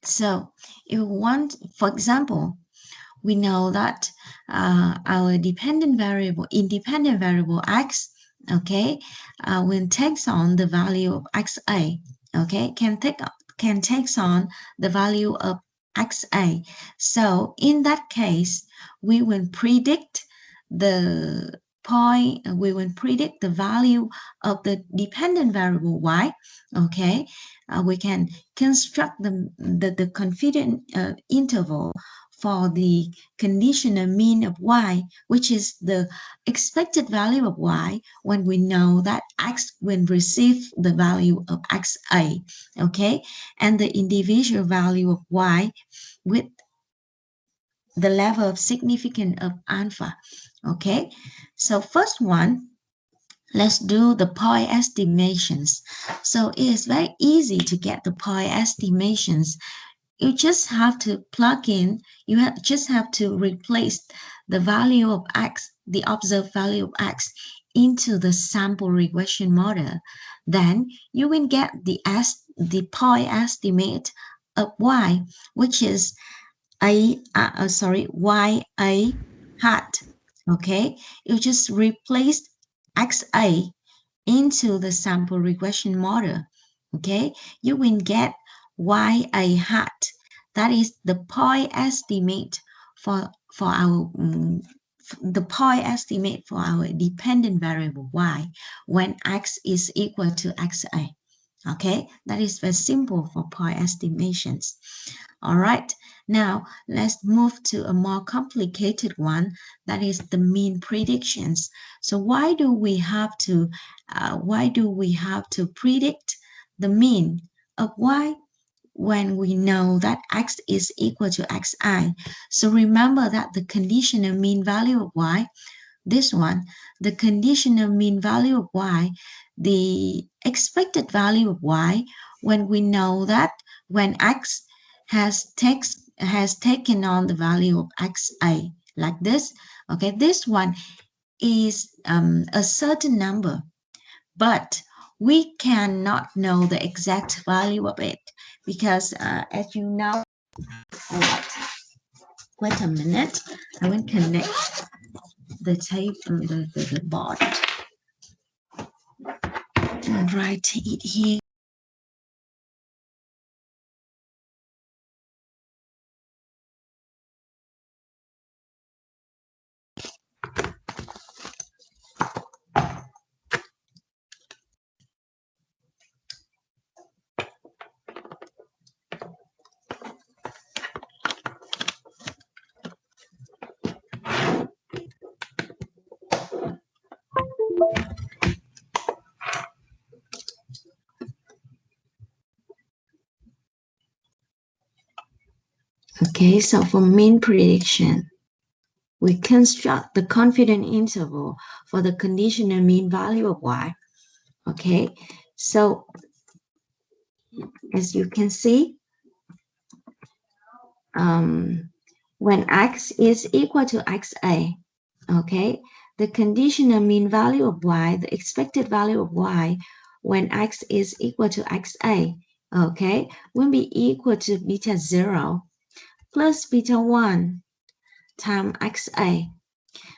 So if we want, for example, we know that our independent variable x, okay, when takes on the value of xa, okay, can takes on the value of xa. So in that case, we will predict the we will predict the value of the dependent variable y, okay. We can construct the confidence interval for the conditional mean of y, which is the expected value of y when we know that x will receive the value of xa, okay, and the individual value of y with the level of significance of alpha, okay. So first one, let's do the point estimations. So it is very easy to get the point estimations. You just have to plug in, just have to replace the value of x, the observed value of x, into the sample regression model. Then you will get the point estimate of y, which is ya hat. Okay, you just replace xa into the sample regression model. Okay, you will get ya hat. That is the point estimate for our the point estimate for our dependent variable y when x is equal to xa. Okay, that is very simple for point estimations. All right, now let's move to a more complicated one, that is the mean predictions. So why do we have to predict the mean of y when we know that x is equal to xi? So remember that the conditional mean value of y, this one, the conditional mean value of y, the expected value of y, when we know that when x has taken on the value of xa, like this, okay, this one is a certain number, but we cannot know the exact value of it because as you know, wait a minute, I will connect the tape, the board, and write it here. Okay, so for mean prediction, we construct the confidence interval for the conditional mean value of y. Okay, so as you can see, when x is equal to xa, okay, the conditional mean value of y, the expected value of y, when x is equal to xa, okay, will be equal to beta 0 plus beta 1 times xa.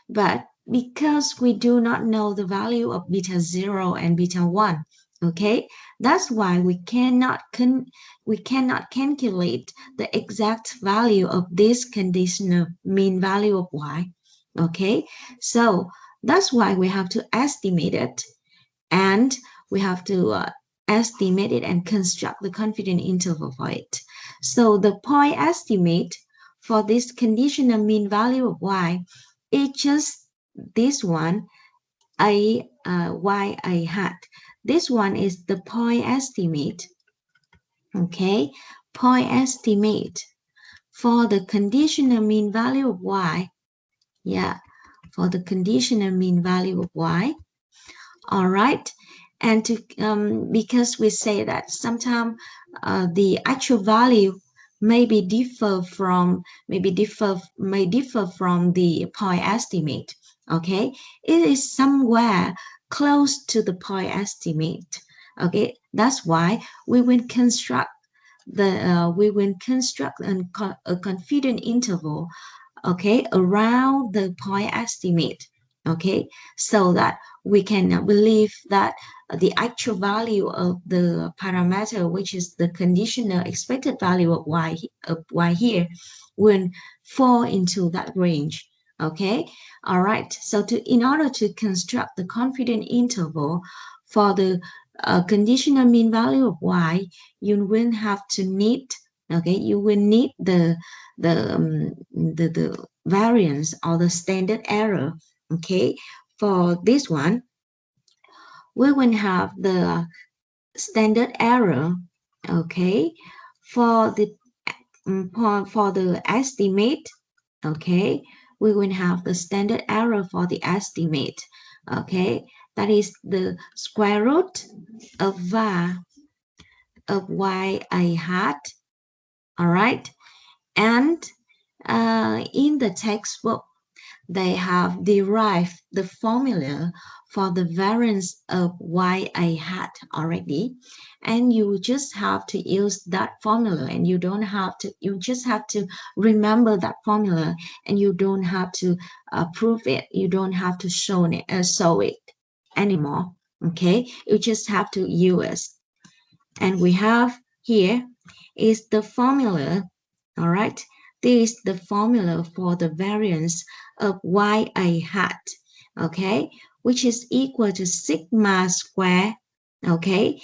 But because we do not know the value of beta 0 and beta 1, okay, that's why we cannot calculate the exact value of this conditional mean value of y, okay. So that's why we have to estimate it, and we have to estimate it and construct the confidence interval for it. So the point estimate for this conditional mean value of y is just this one, ya hat. This one is the point estimate, okay, point estimate for the conditional mean value of y, yeah, for the conditional mean value of y. All right, and to because we say that sometimes the actual value may differ from the point estimate. Okay, it is somewhere close to the point estimate. Okay, that's why we will construct we will construct a confidence interval, okay, around the point estimate, okay, so that we can believe that the actual value of the parameter, which is the conditional expected value of y here, will fall into that range. Okay, all right. So in order to construct the confidence interval for the conditional mean value of y, you will have to need, okay, you will need the variance or the standard error. Okay, for this one, we will have the standard error. Okay, for the for the estimate. Okay, we will have the standard error for the estimate. Okay, that is the square root of var of y I hat. All right, and in the textbook, they have derived the formula for the variance of y I hat already, and you just have to use that formula, and you don't have to, you just have to remember that formula, and you don't have to prove it, you don't have to show it anymore. Okay, you just have to use, and we have here is the formula. All right, this is the formula for the variance of y I hat, okay, which is equal to sigma square, okay,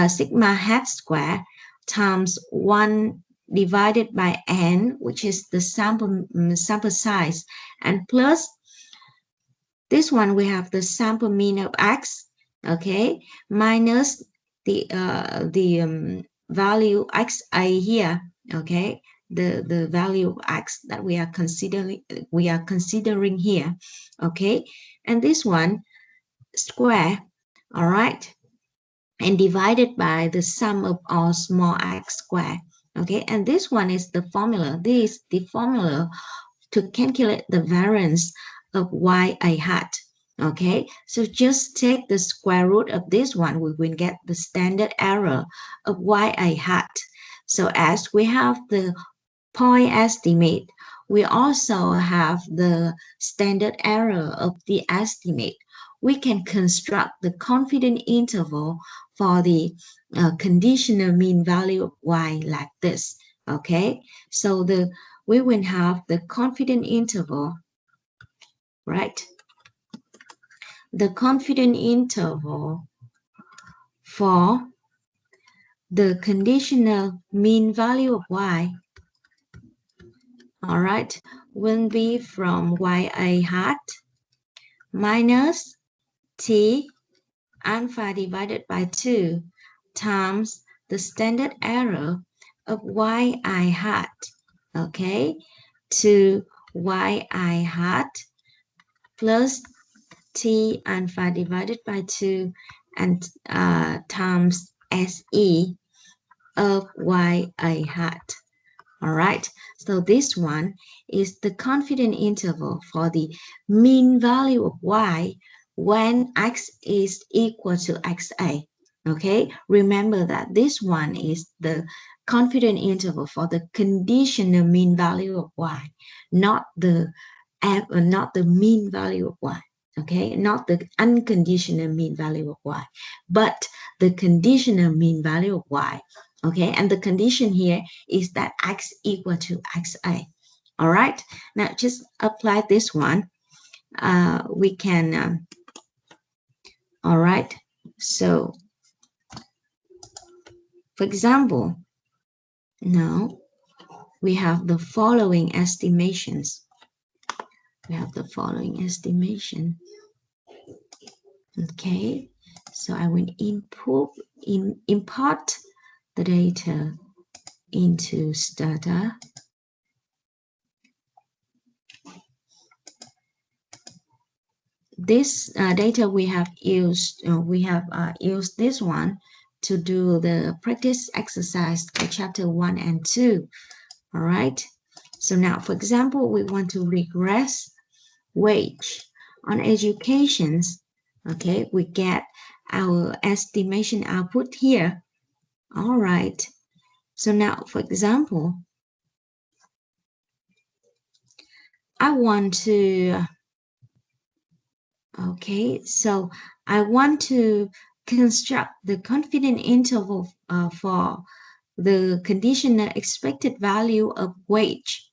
sigma hat square times 1 divided by n, which is the sample size, and plus this one we have the sample mean of x, okay, minus the value xi here, okay, the value of x that we are considering here, okay, and this one square, all right, and divided by the sum of all small x square, okay, and this one is the formula. This is the formula to calculate the variance of y I hat. Okay, so just take the square root of this one, we will get the standard error of y I hat. So as we have the point estimate, we also have the standard error of the estimate. We can construct the confidence interval for the conditional mean value of y like this. Okay, so we will have the confidence interval, right? The confidence interval for the conditional mean value of y, all right, will be from y I hat minus t alpha divided by 2 times the standard error of y I hat, okay, to y I hat plus t alpha divided by 2 and times se of y I hat. All right, so this one is the confidence interval for the mean value of y when x is equal to xa. Okay, remember that this one is the confidence interval for the conditional mean value of y, not the mean value of y. Okay, not the unconditional mean value of y, but the conditional mean value of y. Okay, and the condition here is that x equal to xa. All right, now just apply this one. We can, all right, so for example, now we have the following estimations. We have the following estimation. Okay, so I will import the data into Stata. This data we have used this one to do the practice exercise for chapter 1 and 2. All right, so now for example we want to regress wage on educations. Okay, we get our estimation output here. All right, So now, for example, I want to, okay, so I want to construct the confidence interval for the conditional expected value of wage.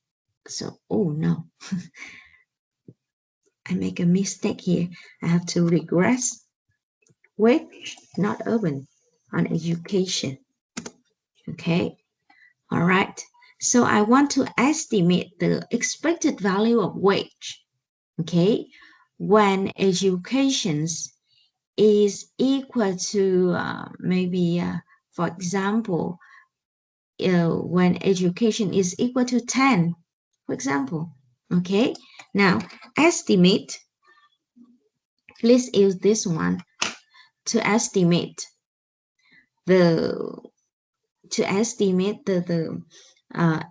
So, oh no, I make a mistake here. I have to regress wage, not urban, on education. Okay, all right. So I want to estimate the expected value of wage. Okay, when education is equal to maybe, for example, when education is equal to 10, for example. Okay, now estimate, please use this one to estimate the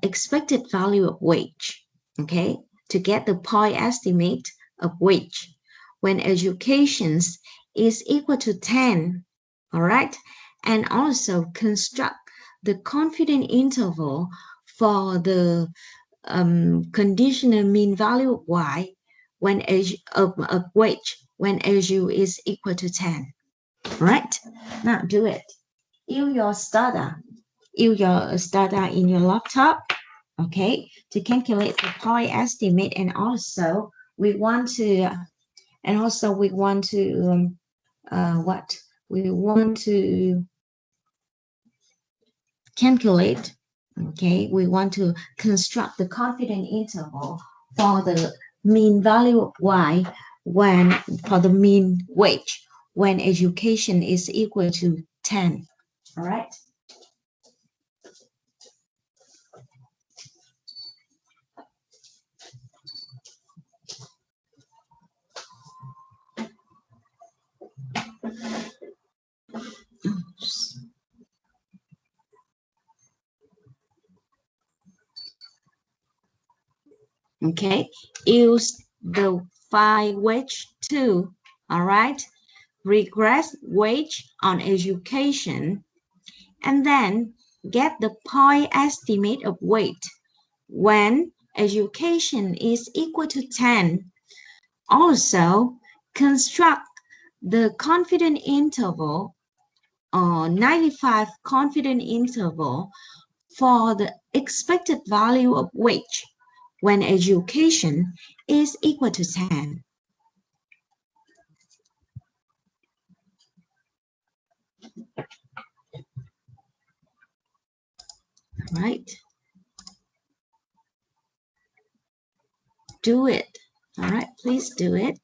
expected value of wage. Okay, to get the point estimate of wage when education is equal to 10. All right, and also construct the confidence interval for the conditional mean value of y when of wage when AU is equal to 10. Right? Now do it. Use your starter in your laptop, okay, to calculate the point estimate, and also we want to what we want to calculate. Okay, we want to construct the confidence interval for the mean value of y when for the mean wage when education is equal to 10. All right. Okay, use the find wage to, all right, regress wage on education, and then get the point estimate of weight when education is equal to 10. Also, construct the confidence interval or 95 confidence interval for the expected value of wage when education is equal to 10. Right? Do it. All right, please do it.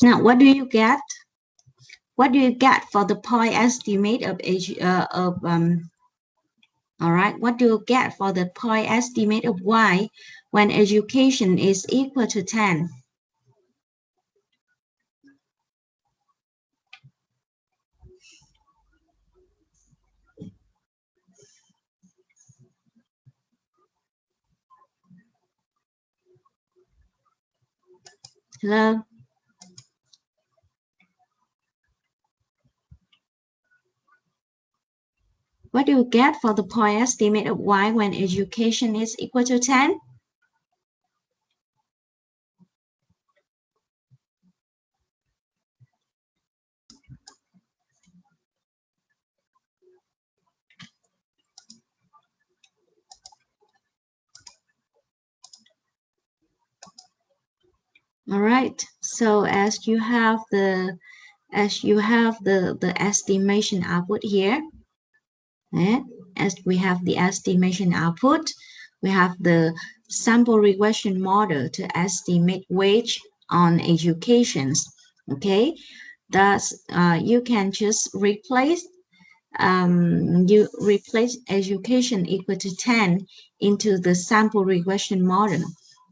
Now, what do you get? What do you get for the point estimate of all right, what do you get for the point estimate of y when education is equal to 10? Hello? What do you get for the point estimate of y when education is equal to 10? All right, so as you have the estimation output here, as we have the estimation output, we have the sample regression model to estimate wage on educations. Okay, thus you can just replace education equal to 10 into the sample regression model.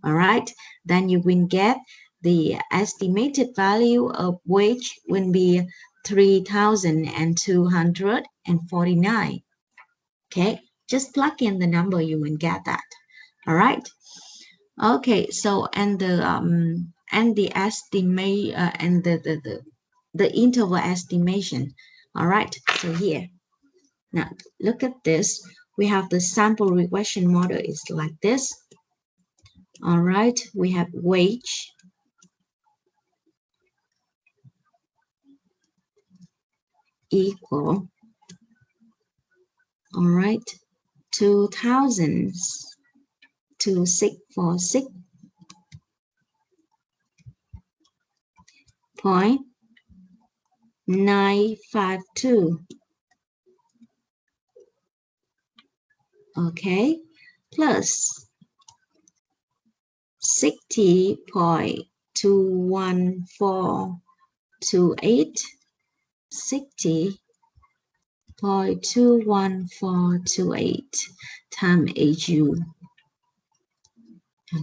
All right, then you will get the estimated value of wage will be 3,249. Okay, just plug in the number, you will get that. All right. Okay, so and the estimate and the interval estimation. All right, so here now look at this. We have the sample regression model is like this. All right, we have wage equal, all right, 2,000 to 646.952. Okay, plus 60.21428, 60.21428 times HU.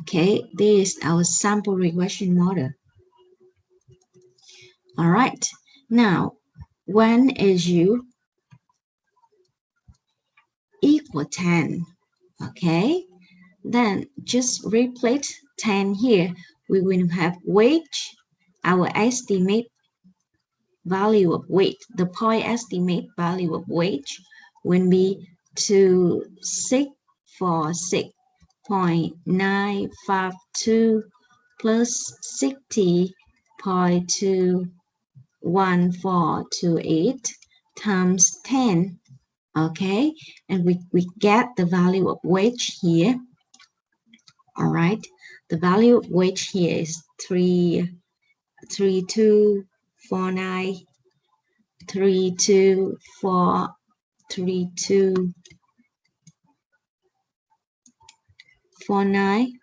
Okay, this is our sample regression model. All right, now when HU equal 10, okay, then just replace 10 here. We will have wage, our estimate value of wage, the point estimate value of wage will be 2646.952 plus 60.21428 times 10. Okay, and we get the value of wage here. All right, the value of wage here is 3249 3249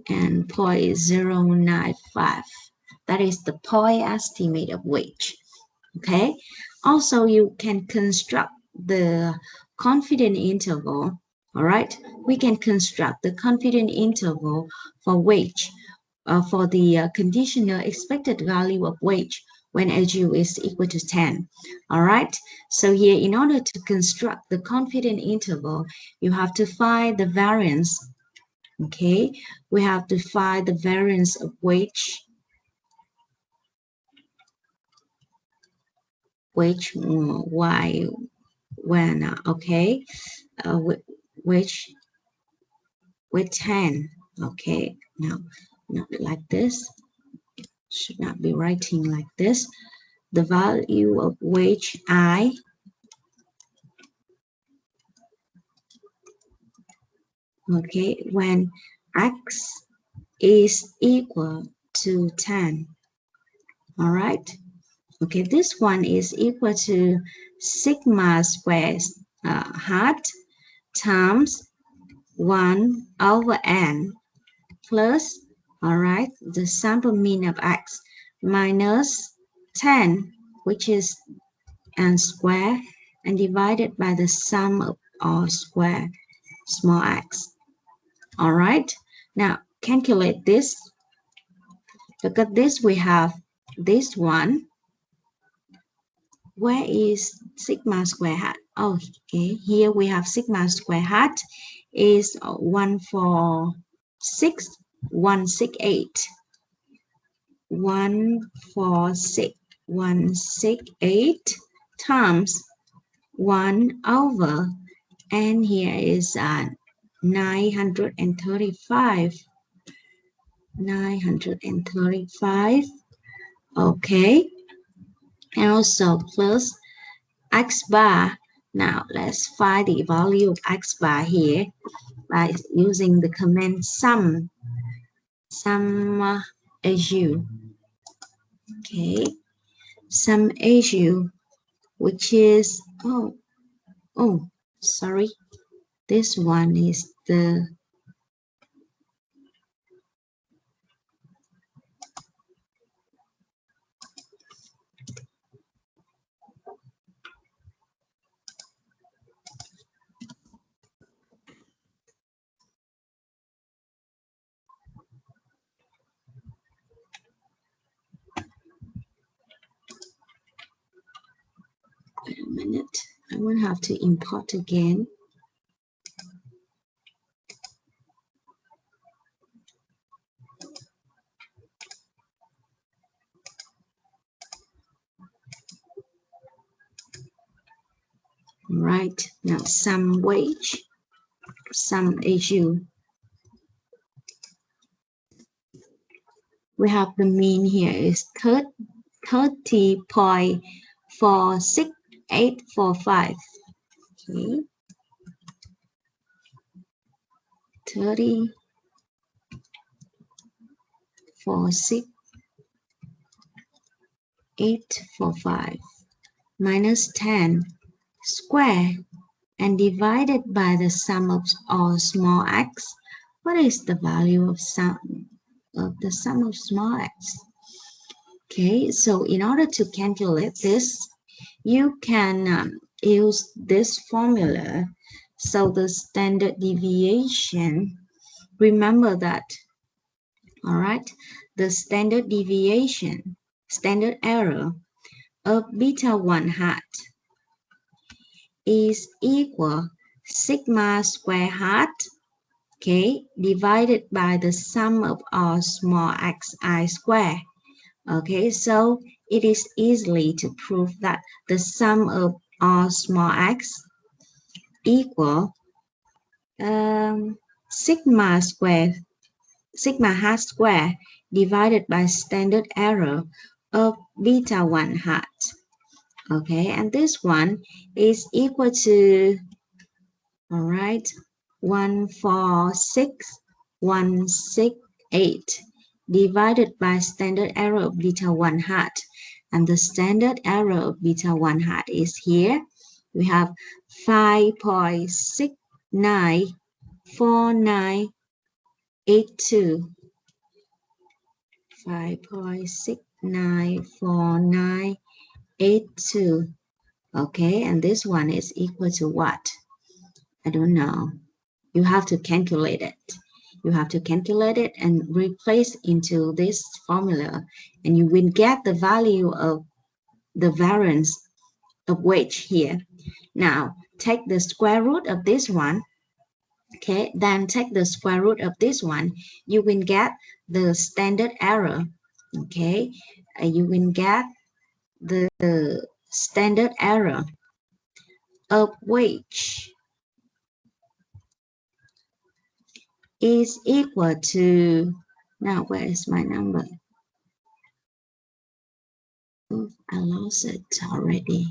and 0.095. That is the point estimate of wage. Okay, also you can construct the confidence interval. All right, we can construct the confidence interval for wage for the conditional expected value of wage when HU is equal to 10. All right, so here in order to construct the confidence interval, you have to find the variance. Okay, we have to find the variance of wage y when okay which with 10. Okay, now not like this, should not be writing like this. The value of wage I okay when x is equal to 10. All right, okay, this one is equal to sigma squared hat times 1 over n plus All right, the sample mean of x minus 10, which is and square, and divided by the sum of all square small x. All right, now calculate this. Look at this, we have this one. Where is sigma square hat? Oh, okay, here we have sigma square hat is 146,168. 146,168 times 1 over, and here is 935. 935. Okay, and also plus x bar. Now let's find the value of x bar here by using the command sum issue. Okay, sum issue, which is sorry, this one is the wait a minute, I will have to import again. Right, now sum wage, sum issue. We have the mean here is 30.46845. Okay, 30.46845 minus 10 square and divided by the sum of all small x. What is the value of the sum of small x? Okay, so in order to calculate this, you can use this formula. So the standard deviation, remember that, all right, the standard deviation, standard error of beta 1 hat is equal sigma square hat, okay, divided by the sum of all small xi square. Okay, so it is easily to prove that the sum of all small x equal sigma hat square divided by standard error of beta 1 hat. Okay, and this one is equal to, all right, 146,168 divided by standard error of beta 1 hat. And the standard error of beta 1 hat is here. We have 5.694982. 5.694982. Okay, and this one is equal to what? I don't know. You have to calculate it. You have to calculate it and replace into this formula, and you will get the value of the variance of wage here. Now, take the square root of this one. Okay, then take the square root of this one. You will get the standard error. Okay, you will get the standard error of wage is equal to, now where is my number? Oh, I lost it already.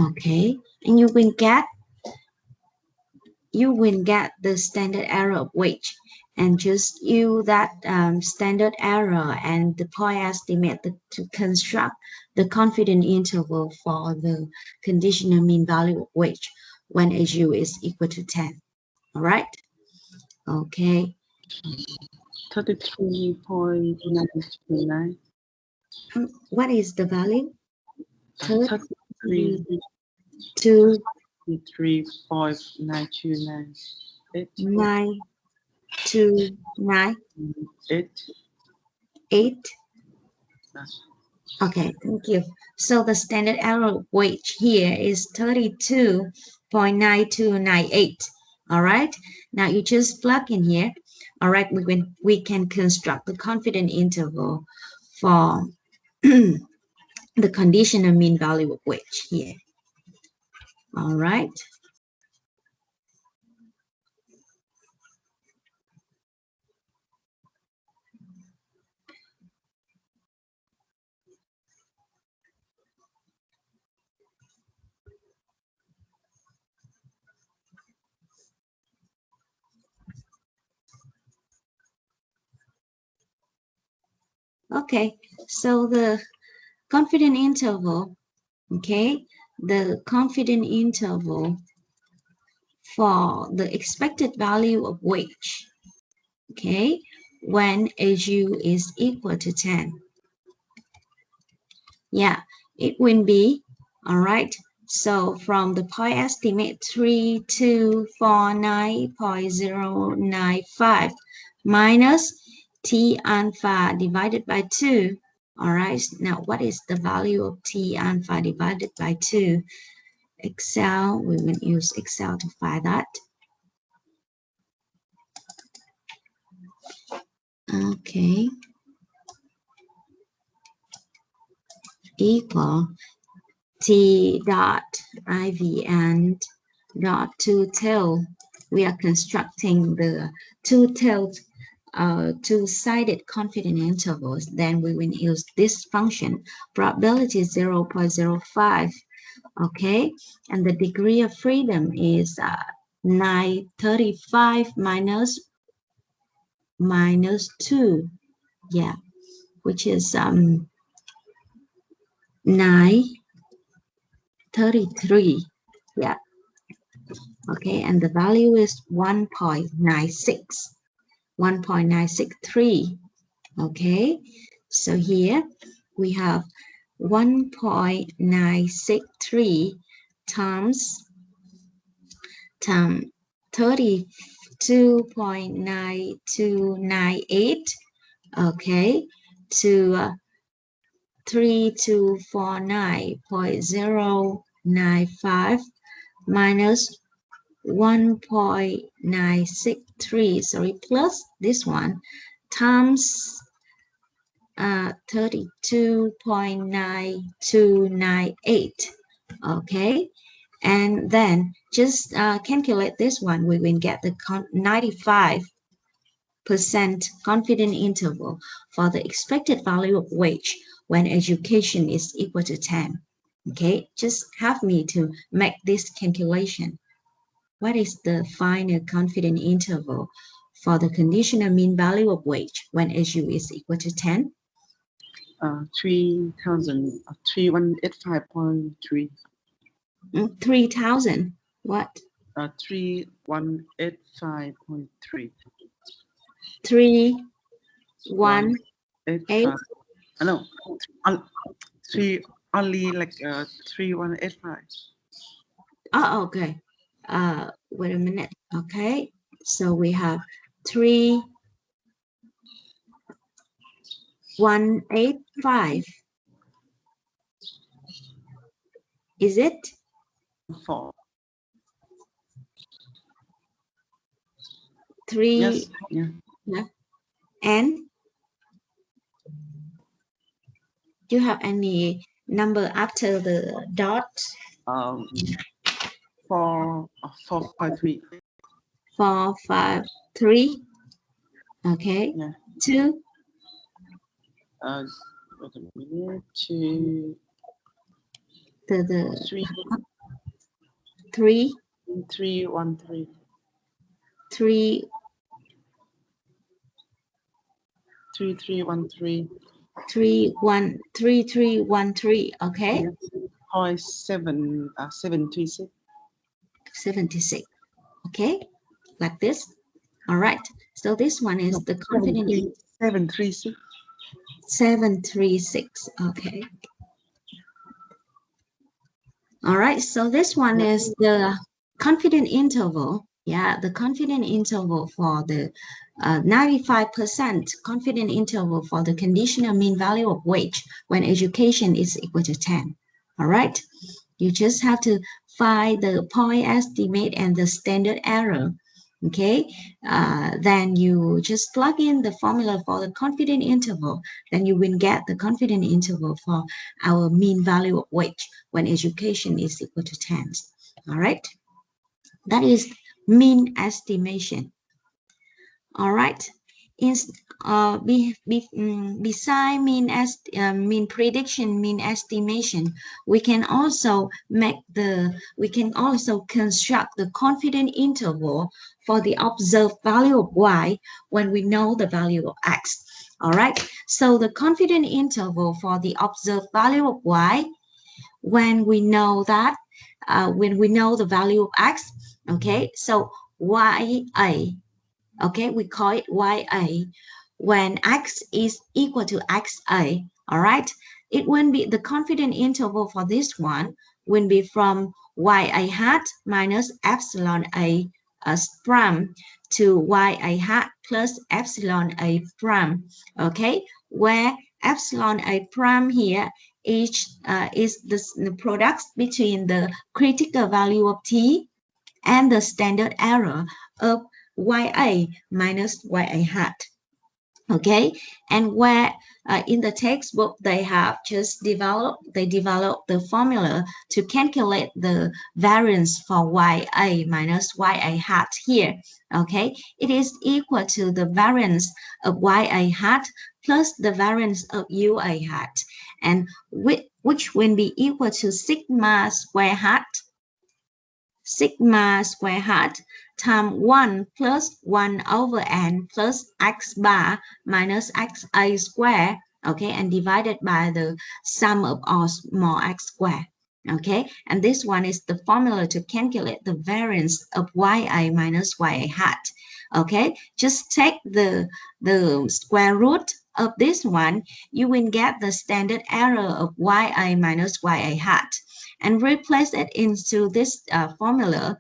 Okay, and you will get the standard error of wage, and just use that standard error and the point estimate to construct the confidence interval for the conditional mean value of wage when AU is equal to 10. All right. Okay. 33.929. What is the value? 33. 32, 33.929. 8. 9, 2, 9, 8. 8. Uh, Okay, thank you. So the standard error wage here is 32.9298. All right. Now you just plug in here. All right, we can construct the confidence interval for the conditional mean value of wage here. All right. Okay. So the confidence interval, okay, the confidence interval for the expected value of wage, okay, when AU is equal to 10. Yeah, it will be, all right. So from the point estimate 3249.095 minus T alpha divided by 2. All right, now what is the value of T alpha divided by 2? Excel, we will use Excel to find that. Okay, equal T dot IV and dot two-tail. We are constructing the two-tailed two-sided confidence intervals. Then we will use this function, probability 0.05. Okay, and the degree of freedom is 935 minus 2. Yeah, which is 933. Yeah. Okay, and the value is 1.96, 1.963. Okay, so here we have 1.963 times 32.9298, okay, to 3249.095 minus 1.963, sorry, plus this one times 32.9298. Okay, and then just calculate this one. We will get the 95% confidence interval for the expected value of wage when education is equal to 10. Okay, just have me to make this calculation. What is the final confidence interval for the conditional mean value of wage when SU is equal to 10? 3185.3. 3,000. What? 3185.3. 3, 1, 8. 185. No, three only like 3185. Oh, okay. Wait a minute. Okay. So we have 3, 1, 8, 5. Is it? 4. 3, Yes. Yeah. yeah. And do you have any number after the dot? Um. 453. 4, 5, 3. Okay. Yeah. 2, Uh. Wait a minute. 2. the 3. 3, 313. 3, 3313. 3, 1, 3, 3, 1, 3. Okay. Yes. Point 736. 76. Okay. Like this. All right. So this one is No, the confident 736. 736. Okay. All right. So this one is the confident interval. Yeah, the confident interval for the 95% confident interval for the conditional mean value of wage when education is equal to 10. All right. You just have to find the point estimate and the standard error. Okay, then you just plug in the formula for the confident interval. Then you will get the confident interval for our mean value of wage when education is equal to 10. All right, that is mean estimation. All right. In, beside mean prediction, mean estimation, we can also construct the confident interval for the observed value of y when we know the value of x. All right. So the confident interval for the observed value of y when we know that when we know the value of x. Okay. So ya, okay, we call it ya when x is equal to xa. All right, it will be the confident interval for this one will be from ya hat minus epsilon a prime to ya hat plus epsilon a prime. Okay, where epsilon a prime here is the product between the critical value of t and the standard error of ya minus ya hat. Okay, and where in the textbook they have just developed the formula to calculate the variance for ya minus ya hat here. Okay, it is equal to the variance of ya hat plus the variance of ua hat, and which will be equal to sigma square hat times 1 plus 1 over n plus x bar minus xa square, okay, and divided by the sum of all small x square. Okay, and this one is the formula to calculate the variance of ya minus ya hat. Okay, just take the square root of this one, you will get the standard error of ya minus ya hat and replace it into this formula.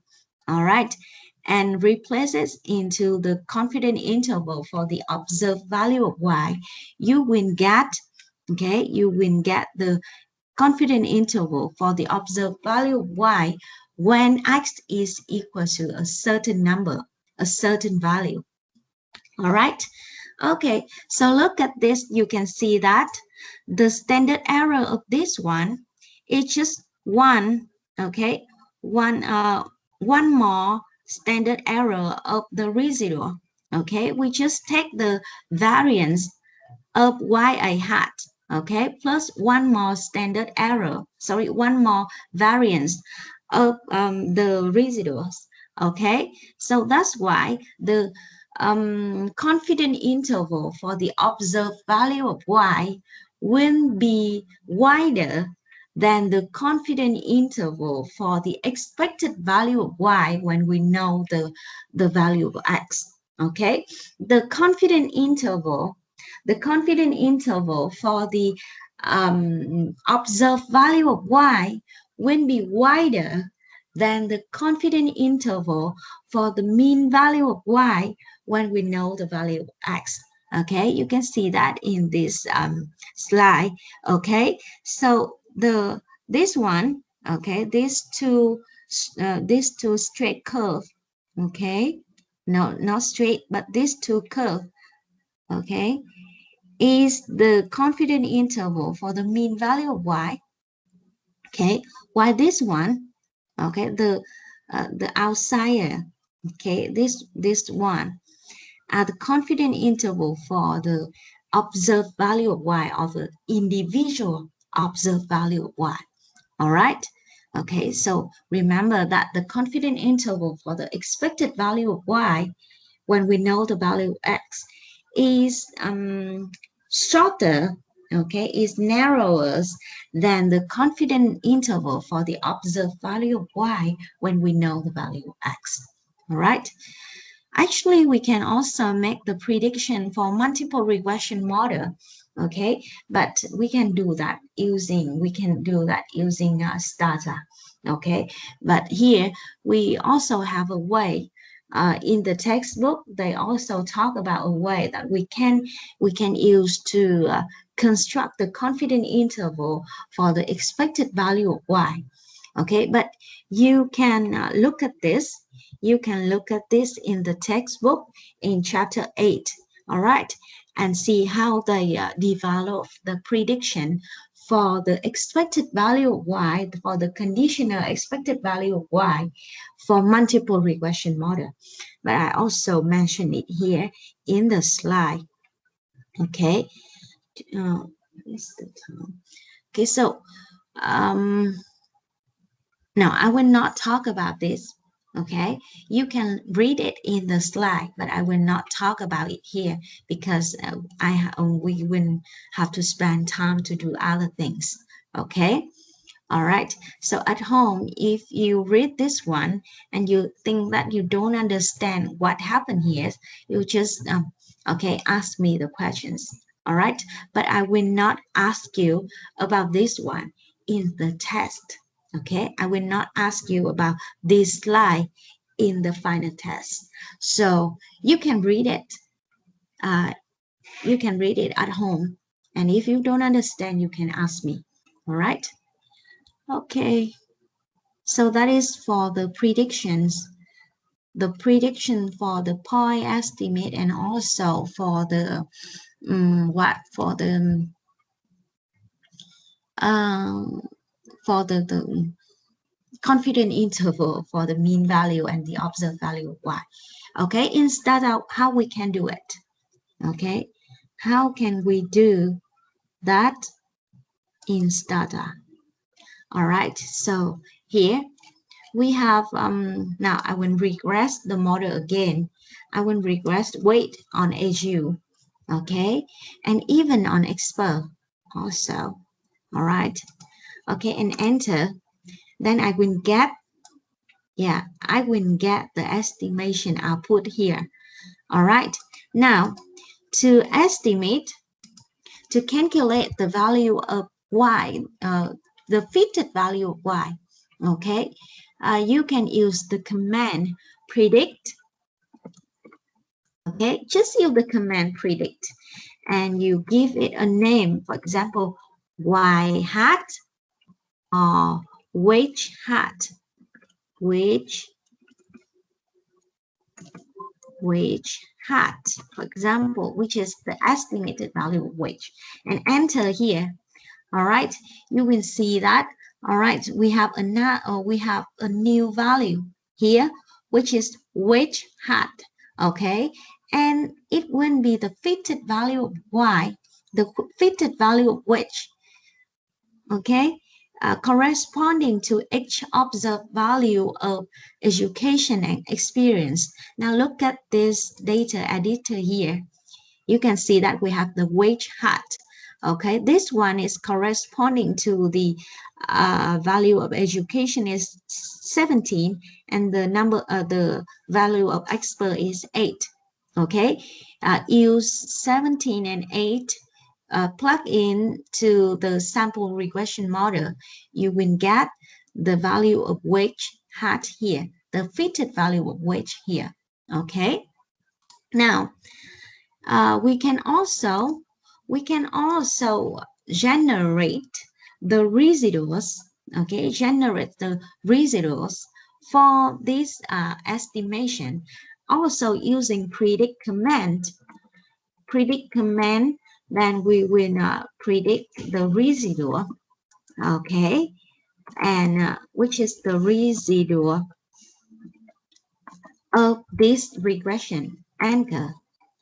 All right, and replace it into the confident interval for the observed value of y. You will get, okay, you will get the confident interval for the observed value of y when x is equal to a certain number, a certain value. All right. Okay, so look at this. You can see that the standard error of this one is just one, okay, one more standard error of the residual. Okay, we just take the variance of ya hat, okay, plus one more standard error, sorry, one more variance of the residuals. Okay, so that's why the confident interval for the observed value of y will be wider than the confident interval for the expected value of y when we know the value of x. Okay, the confident interval for the observed value of y will be wider than the confident interval for the mean value of y when we know the value of x. Okay, you can see that in this slide. Okay, so this one, okay, these two straight curve, okay, no, not straight, but these two curve, okay, is the confident interval for the mean value of y. Okay, while this one, okay, the outsider, okay, this one are the confident interval for the observed value of y of the individual observed value of y. All right. Okay, so remember that the confident interval for the expected value of y when we know the value of x is shorter, okay, is narrower than the confident interval for the observed value of y when we know the value of x. All right. Actually, we can also make the prediction for multiple regression model, okay? But we can do that using Stata, okay? But here we also have a way. In the textbook, they also talk about a way that we can use to construct the confidence interval for the expected value of y. Okay, but you can look at this. You can look at this in the textbook in chapter 8, all right, and see how they develop the prediction for the expected value of y, for the conditional expected value of y for multiple regression model. But I also mentioned it here in the slide, okay. Uh, okay, so um, no, I will not talk about this. Okay, you can read it in the slide, but I will not talk about it here because we will have to spend time to do other things. Okay, all right. So at home, if you read this one and you think that you don't understand what happened here, you just okay, ask me the questions. All right, but I will not ask you about this one in the test. Okay, I will not ask you about this slide in the final test. So you can read it. Uh, you can read it at home, and if you don't understand, you can ask me. All right. Okay. So that is for the predictions, the prediction for the point estimate, and also for the what um for the confidence interval for the mean value and the observed value of y. Okay, instead of how we can do it. Okay, how can we do that in Stata? All right, so here we have now I will regress the model again. I will regress weight on AGU, okay, and even on expert also. All right, okay, and enter. Then I will get, yeah, I will get the estimation output here. All right, now to estimate, to calculate the value of y, the fitted value of y, okay, you can use the command predict, okay, just use the command predict and you give it a name, for example, y hat or wage hat, wage, wage hat, for example, which is the estimated value of wage, and enter here. All right, you will see that. All right, we have a new value here, which is wage hat. Okay, and it will be the fitted value of y, the fitted value of wage. Okay, corresponding to each observed value of education and experience. Now look at this data editor here. You can see that we have the wage hat. Okay, this one is corresponding to the value of education is 17 and the value of expert is 8. Okay, use 17 and 8, plug in to the sample regression model. You will get the value of wage hat here, the fitted value of wage here. Okay, now we can also generate the residuals. Okay, generate the residuals for this estimation, also using predict command. Then we will predict the residual. Okay, and which is the residual of this regression anchor.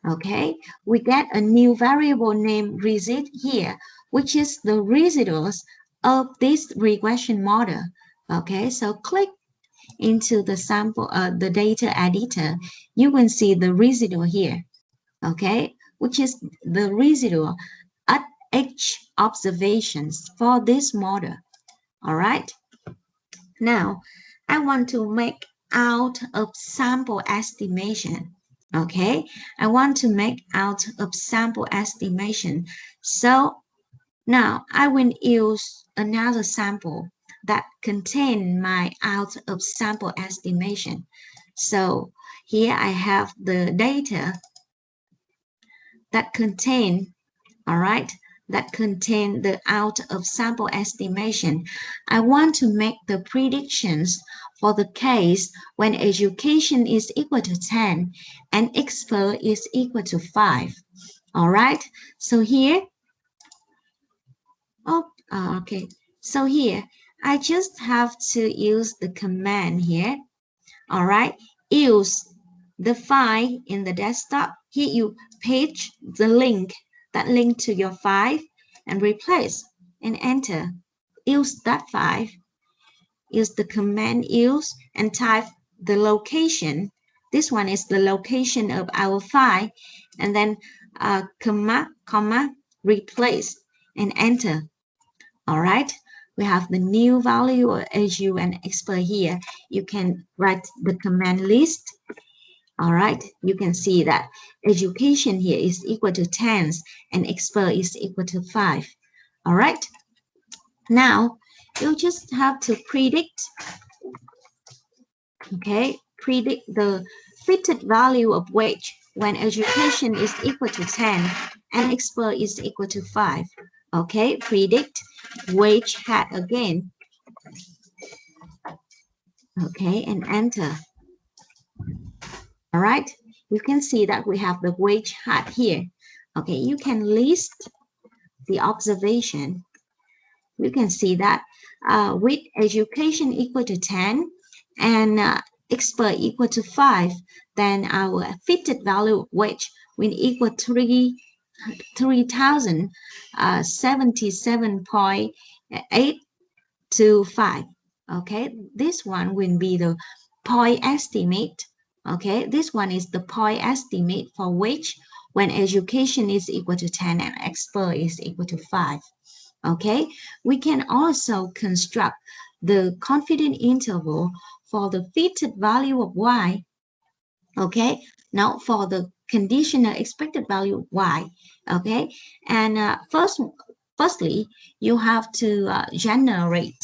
Okay, we get a new variable named resid here, which is the residuals of this regression model. Okay, so click into the sample, the data editor, you will see the residual here. Okay, which is the residual at each observations for this model. All right, now I want to make out a sample estimation. Okay, I want to make out of sample estimation. So now I will use another sample that contain my out of sample estimation. So here I have the data that contain, all right, that contain the out of sample estimation. I want to make the predictions for the case when education is equal to 10 and expert is equal to 5. All right, so here, okay. So here, I just have to use the command here. All right, use the file in the desktop. Here you paste the link, that link to your file, and replace and enter. Use that file. Use the command use and type the location. This one is the location of our file, and then comma, replace and enter. All right, we have the new value as you and expert here. You can write the command list. All right, you can see that education here is equal to 10 and expert is equal to 5. All right, now you just have to predict, okay, predict the fitted value of wage when education is equal to 10 and expert is equal to 5. Okay, predict wage hat again. Okay, and enter. All right, you can see that we have the wage hat here. Okay, you can list the observation. You can see that with education equal to 10 and expert equal to 5, then our fitted value of wage will equal 3,077.825. Okay, this one will be the point estimate. Okay, this one is the point estimate for wage when education is equal to 10 and expert is equal to 5. Okay, we can also construct the confidence interval for the fitted value of y. Okay, now for the conditional expected value of y. Okay, and firstly, you have to generate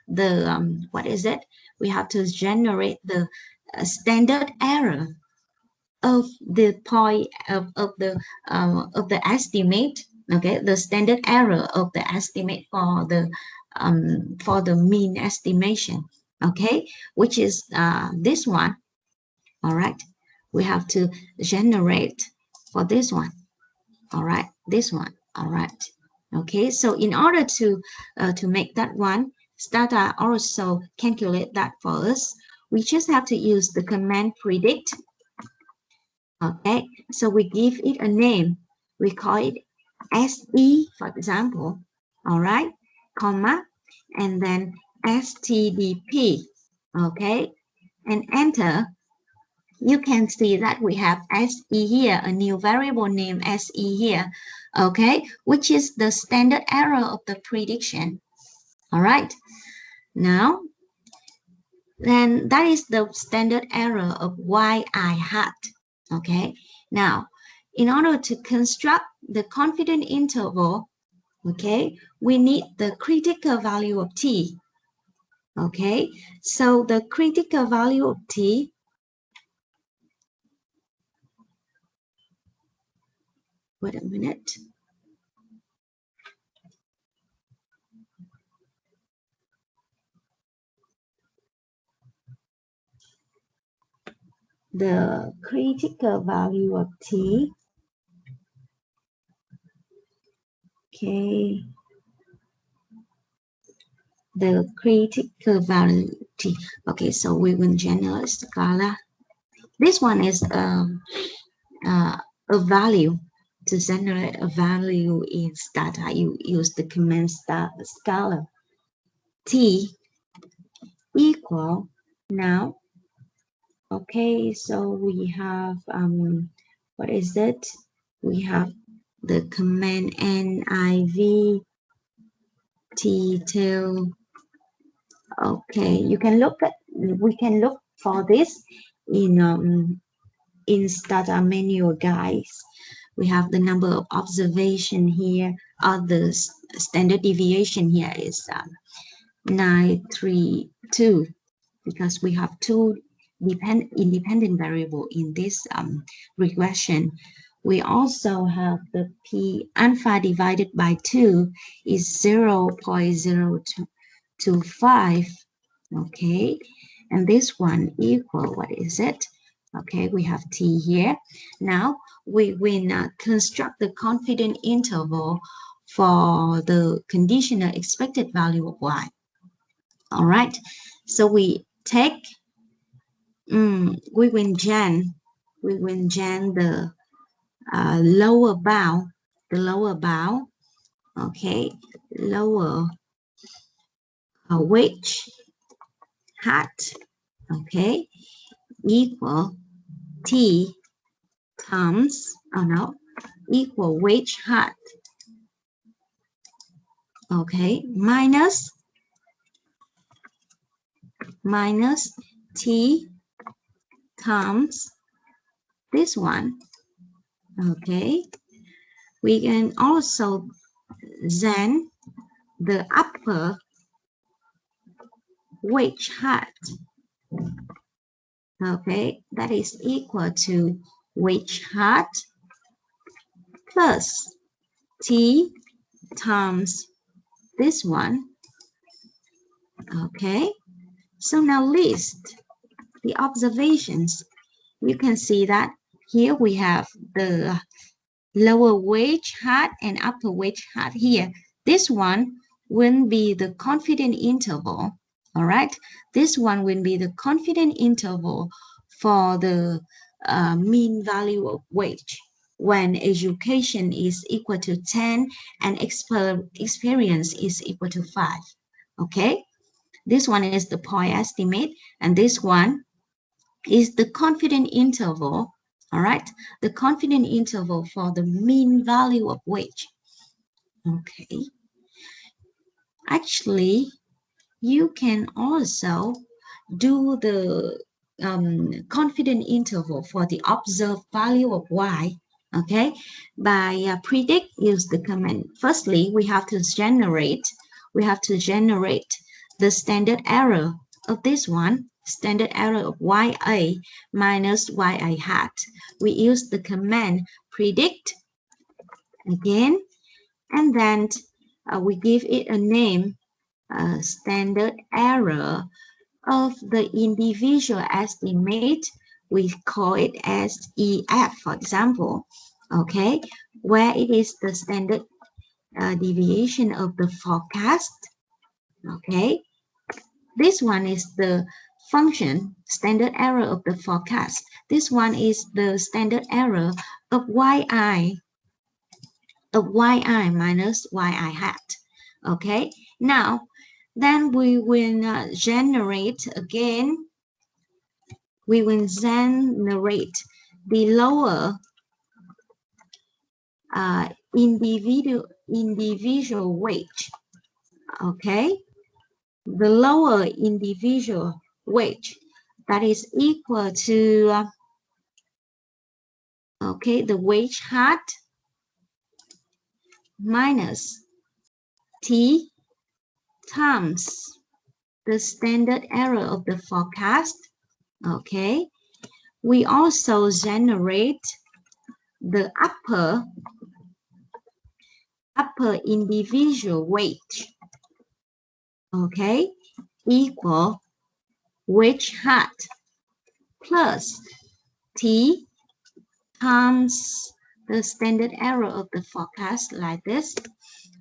the what is it? We have to generate the standard error of the point of the estimate. Okay, the standard error of the estimate for the mean estimation. Okay, which is this one. All right, we have to generate for this one. All right, this one. All right. Okay, so in order to make that one, Stata also calculate that for us. We just have to use the command predict. Okay, so we give it a name. We call it SE, for example. All right, comma, and then STDP. Okay, and enter. You can see that we have SE here, a new variable named SE here. Okay, which is the standard error of the prediction. All right, now then that is the standard error of y I hat. Okay, now in order to construct the confidence interval, okay, we need the critical value of t. Okay, so the critical value of t, wait a minute. The critical value of t, okay, the critical value t. Okay, so we will generate Scala. This one is a value. To generate a value in Stata, you use the command Scala. T equal now. Okay, so we have what is it? We have the command NIV detail. Okay, we can look for this in starter manual guys. We have the number of observation here, or the standard deviation here is 932, because we have two independent variable in this regression. We also have the p alpha divided by 2 is 0.025. Okay, and this one equal, what is it? Okay, we have t here. Now we will construct the confidence interval for the conditional expected value of y. All right, so we take we will gen the lower bound, okay, lower wedge hat, okay, equal t times, oh no, equal wedge hat, okay, minus t times this one, okay. We can also then the upper wedge hat, okay, that is equal to wedge hat plus t times this one, okay. So now list the observations. You can see that here we have the lower wedge hat and upper wedge hat here. This one will be the confidence interval. All right, this one will be the confidence interval for the mean value of wage when education is equal to 10 and experience is equal to 5. Okay, this one is the point estimate, and this one is the confidence interval. All right, the confidence interval for the mean value of wage. Okay, actually, you can also do the confidence interval for the observed value of y, okay, by predict. Use the command. Firstly, we have to generate the standard error of this one, standard error of ya minus ya hat. We use the command predict again, and then we give it a name, standard error of the individual estimate. We call it as EF, for example, okay, where it is the standard deviation of the forecast, okay. This one is the function standard error of the forecast. This one is the standard error of yi minus yi hat, okay. Now then we will generate again, we will generate the lower individual wage, okay, the lower individual wage, that is equal to okay, the wage hat minus t times the standard error of the forecast, okay. We also generate the upper individual wage, okay, equal wage hat plus t times the standard error of the forecast, like this,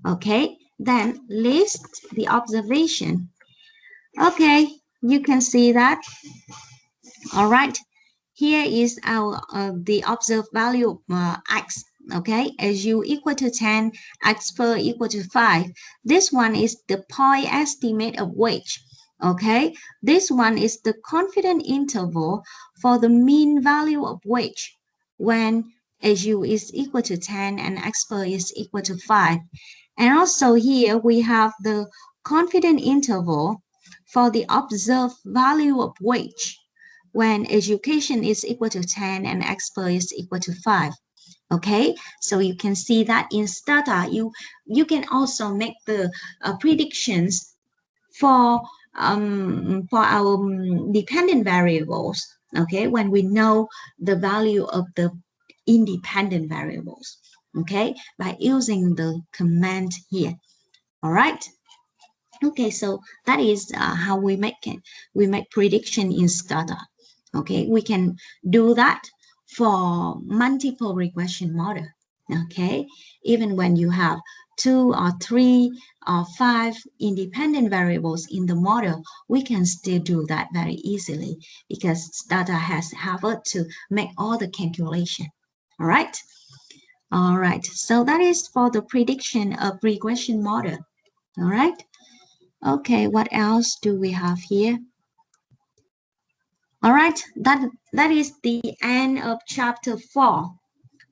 okay. Then list the observation. Okay, you can see that. All right, here is our the observed value of x, okay, as u equal to 10, x per equal to 5. This one is the point estimate of wage, okay. This one is the confidence interval for the mean value of wage when AU is equal to 10 and x per is equal to 5. And also here we have the confidence interval for the observed value of wage when education is equal to 10 and expert is equal to 5. Okay, so you can see that in Stata, you can also make the predictions for our dependent variables. Okay, when we know the value of the independent variables. Okay, by using the command here. All right. Okay, so that is how we make it. We make prediction in Stata. Okay, we can do that for multiple regression model. Okay, even when you have 2 or 3 or 5 independent variables in the model, we can still do that very easily because Stata has helped to make all the calculation. All right. All right. So that is for the prediction of regression model. All right. Okay, what else do we have here? All right, that is the end of chapter 4.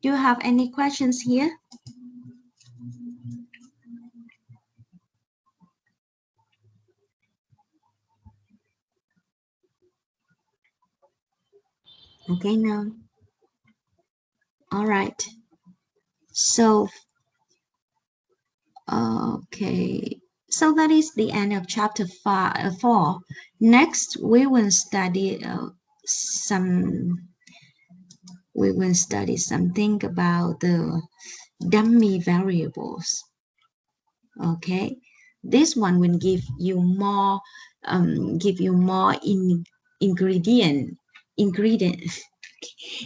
Do you have any questions here? Okay, no. All right. So, okay. So that is the end of chapter 4. Next, we will study something about the dummy variables. Okay, this one will give you more ingredient ingredient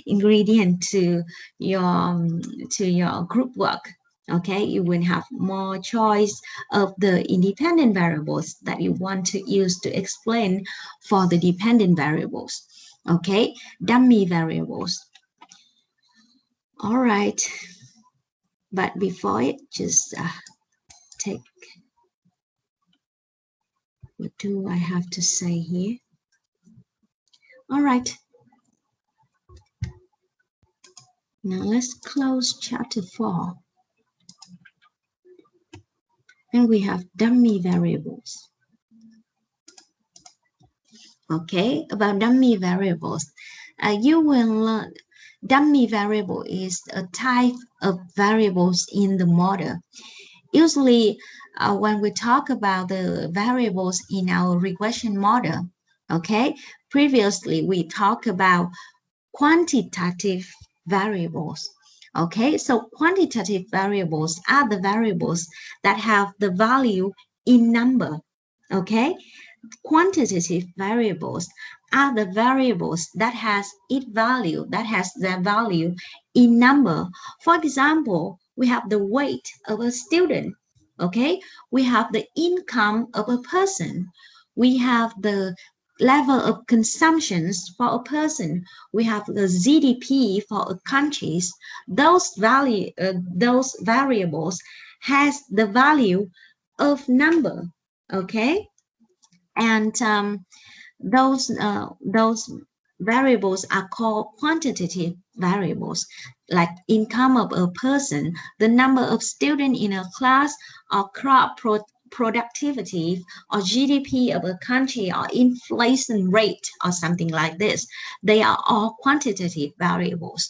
ingredient to your group work. Okay, you will have more choice of the independent variables that you want to use to explain for the dependent variables. Okay, dummy variables. All right, but before it, just take, what do I have to say here? All right. Now let's close chapter 4. And we have dummy variables. Okay, about dummy variables. You will learn dummy variable is a type of variables in the model. Usually, when we talk about the variables in our regression model, okay, previously we talked about quantitative variables. Okay, so quantitative variables are the variables that have the value in number. Okay, quantitative variables are the variables that has their value in number. For example, we have the weight of a student. Okay, we have the income of a person. We have the level of consumptions for a person. We have the GDP for a countries. Those variables has the value of number. Okay, and those variables are called quantitative variables, like income of a person, the number of students in a class, or productivity, or GDP of a country, or inflation rate, or something like this. They are all quantitative variables.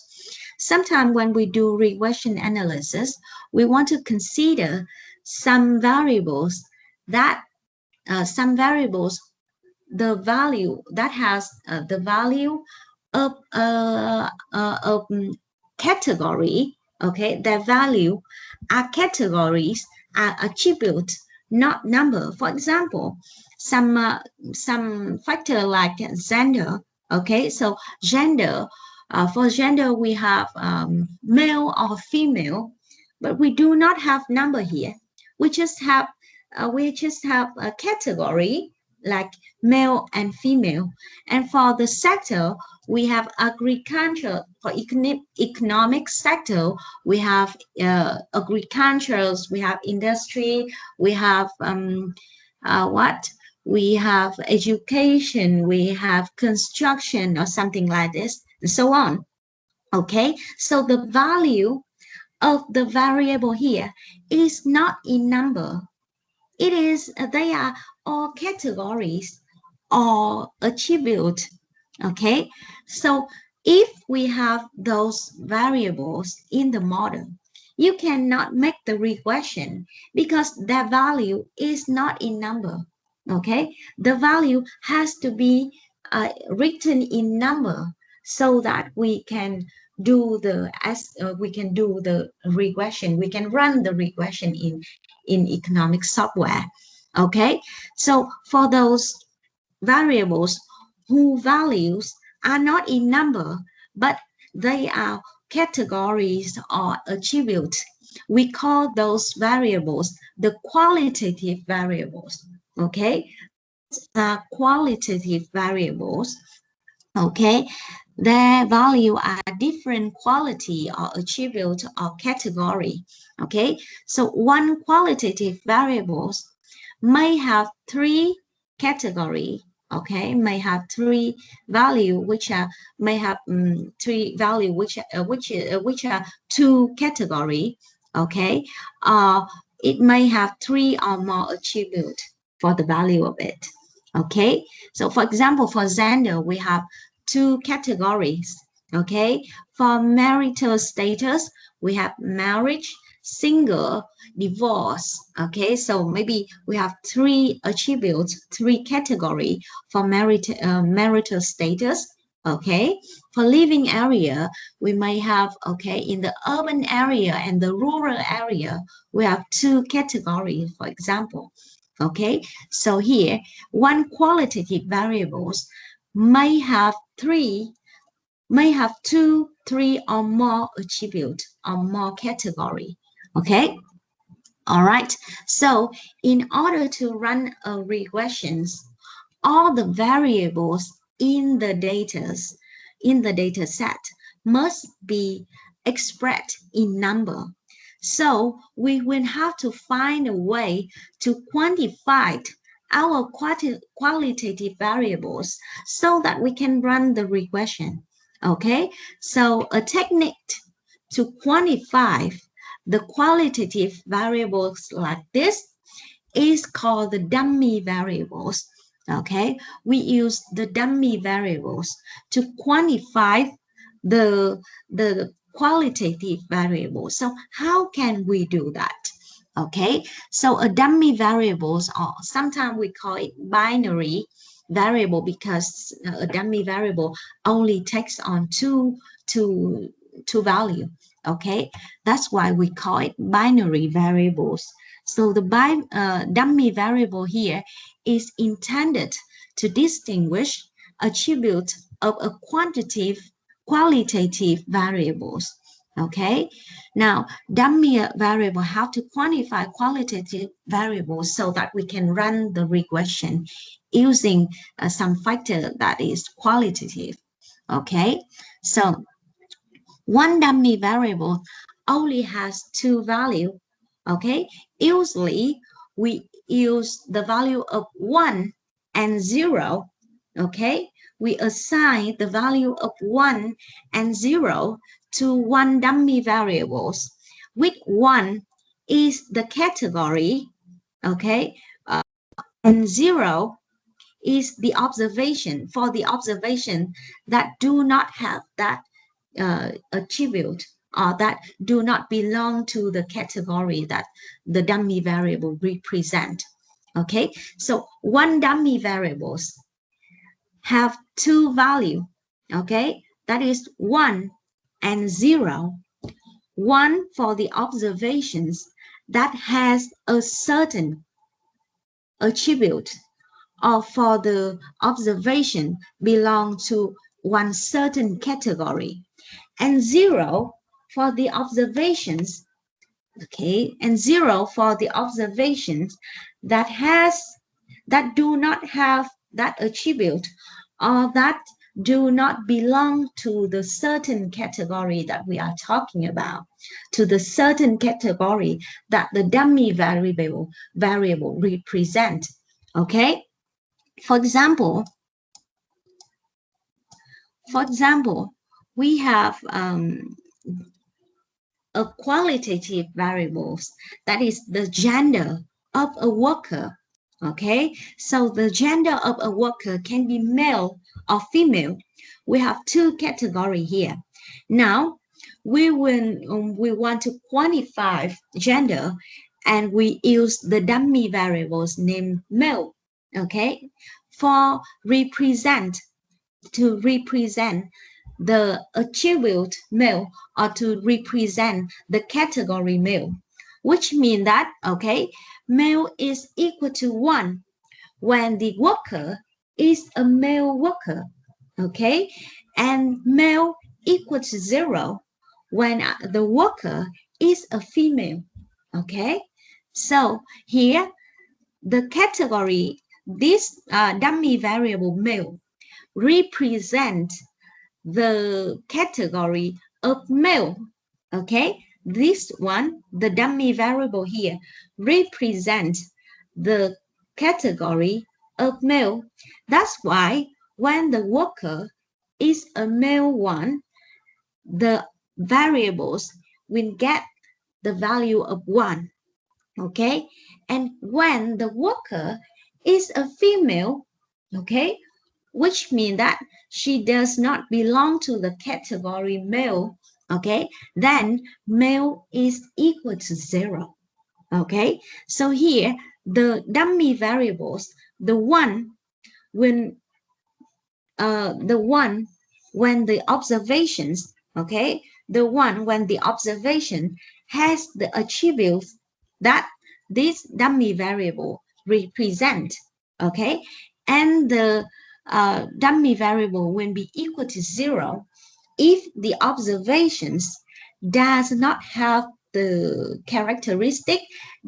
Sometimes when we do regression analysis, we want to consider some variables that some variables the value that has the value of category. Okay, their value are categories, are attribute, not number. For example, some factor like gender. Okay, so gender, for gender we have male or female, but we do not have number here. We just have a category like male and female. And for the sector, we have agriculture. For economic sector, we have agricultures, we have industry, we have what? We have education, we have construction or something like this, and so on. Okay, so the value of the variable here is not in number. It is, they are all categories or attribute Okay, so if we have those variables in the model, you cannot make the regression because their value is not in number. Okay, the value has to be written in number so that we can do the regression. We can run the regression in economic software. Okay, so for those variables whose values are not in number, but they are categories or attributes. We call those variables the qualitative variables. Okay, those are qualitative variables. Okay, their value are different quality or attribute or category. Okay, so one qualitative variables may have three category. Okay, may have three value which are may have three value which are two category. Okay, uh, it may have three or more attribute for the value of it. Okay, so for example, for Xander, we have two categories. Okay, for marital status, we have marriage, single, divorce. Okay, so maybe we have three attributes, three category for marital status. Okay, for living area, we may have, okay, in the urban area and the rural area, we have two categories, for example. Okay, so here, one qualitative variables may have two, three or more attribute or more category. Okay, all right. So in order to run a regressions, all the variables in the data set must be expressed in number. So we will have to find a way to quantify our qualitative variables so that we can run the regression. Okay, so a technique to quantify the qualitative variables like this is called the dummy variables. Okay, we use the dummy variables to quantify the qualitative variables. So how can we do that? Okay, so a dummy variables, or sometimes we call it binary variable, because a dummy variable only takes on two value. Okay, that's why we call it binary variables. So the dummy variable here is intended to distinguish attribute of a qualitative variables. Okay, now dummy variable, how to quantify qualitative variables so that we can run the regression using some factor that is qualitative. Okay, so one dummy variable only has two values. Okay, usually we use the value of 1 and 0. Okay, we assign the value of 1 and 0 to one dummy variables, with 1 is the category. Okay, and 0 is the observation, for the observation that do not have that attribute, or that do not belong to the category that the dummy variable represent. Okay, so one dummy variables have two value. Okay, that is 1 and 0. 1 for the observations that has a certain attribute, or for the observation belong to one certain category, and 0 for the observations. Okay, and 0 for the observations that do not have that attribute, or that do not belong to the certain category that we are talking about, to the certain category that the dummy variable represent. Okay, for example, we have a qualitative variables, that is the gender of a worker. Okay, so the gender of a worker can be male or female. We have two categories here. Now, we want to quantify gender, and we use the dummy variables named male. Okay, for represent the attribute male or to represent the category male, which means that, okay, male is equal to 1 when the worker is a male worker, okay, and male equal to 0 when the worker is a female, okay. So here the category, this dummy variable male represent the category of male. Okay, this one, the dummy variable here, represents the category of male. That's why when the worker is a male one, the variables will get the value of 1. Okay, and when the worker is a female, okay, which means that she does not belong to the category male, okay, then male is equal to 0. Okay, so here the dummy variables, the one when the one when the observations, okay, the one when the observation has the attributes that this dummy variable represent, okay, and the dummy variable will be equal to 0 if the observations does not have the characteristic,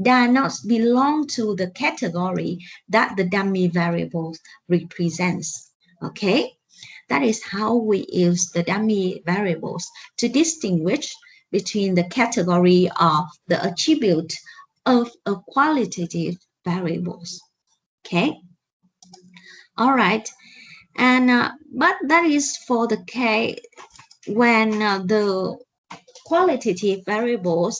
does not belong to the category that the dummy variable represents. Okay, that is how we use the dummy variables to distinguish between the category of the attribute of a qualitative variables. Okay, all right, and but that is for the case when the qualitative variables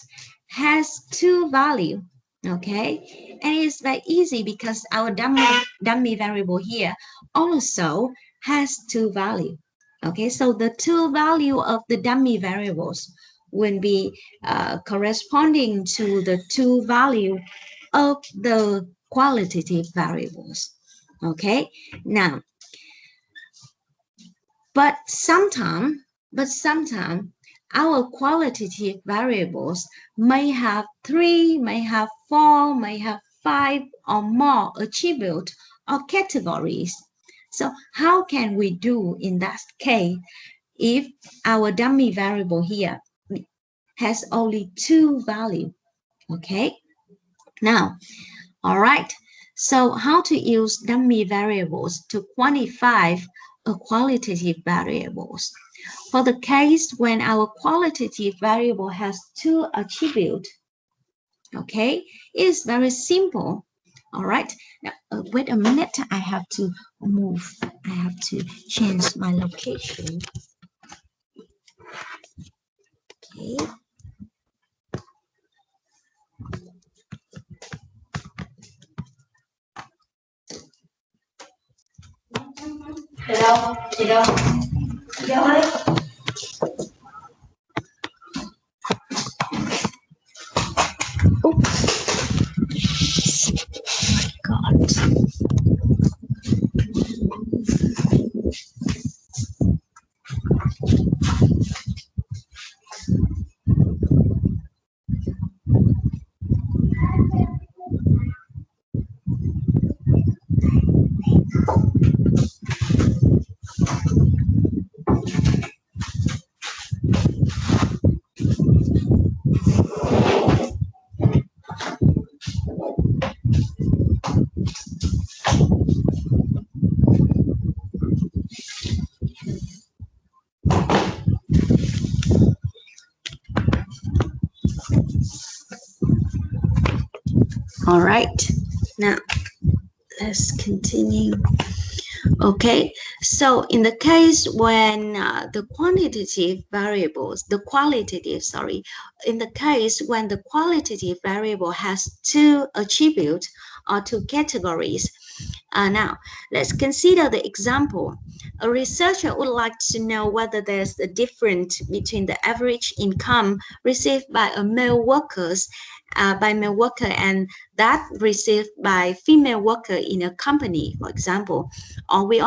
has two value. Okay, and it's very easy because our dummy variable here also has two value. Okay, so the two value of the dummy variables will be corresponding to the two value of the qualitative variables. Okay, now but sometimes, but sometimes our qualitative variables may have 3, may have 4, may have 5 or more attributes or categories. So how can we do in that case if our dummy variable here has only two values? Okay. Now, all right. So how to use dummy variables to quantify a qualitative variables? For the case when our qualitative variable has two attributes, okay, it's very simple. All right. Now, wait a minute. I have to move. I have to change my location. Okay. Hello. Hello. Hello. Oops. God. All right. Now let's continue. Okay, so in the case when the in the case when the qualitative variable has two attributes or two categories. Now, let's consider the example. A researcher would like to know whether there's a difference between the average income received by a male workers by male worker and that received by female worker in a company, for example. Or we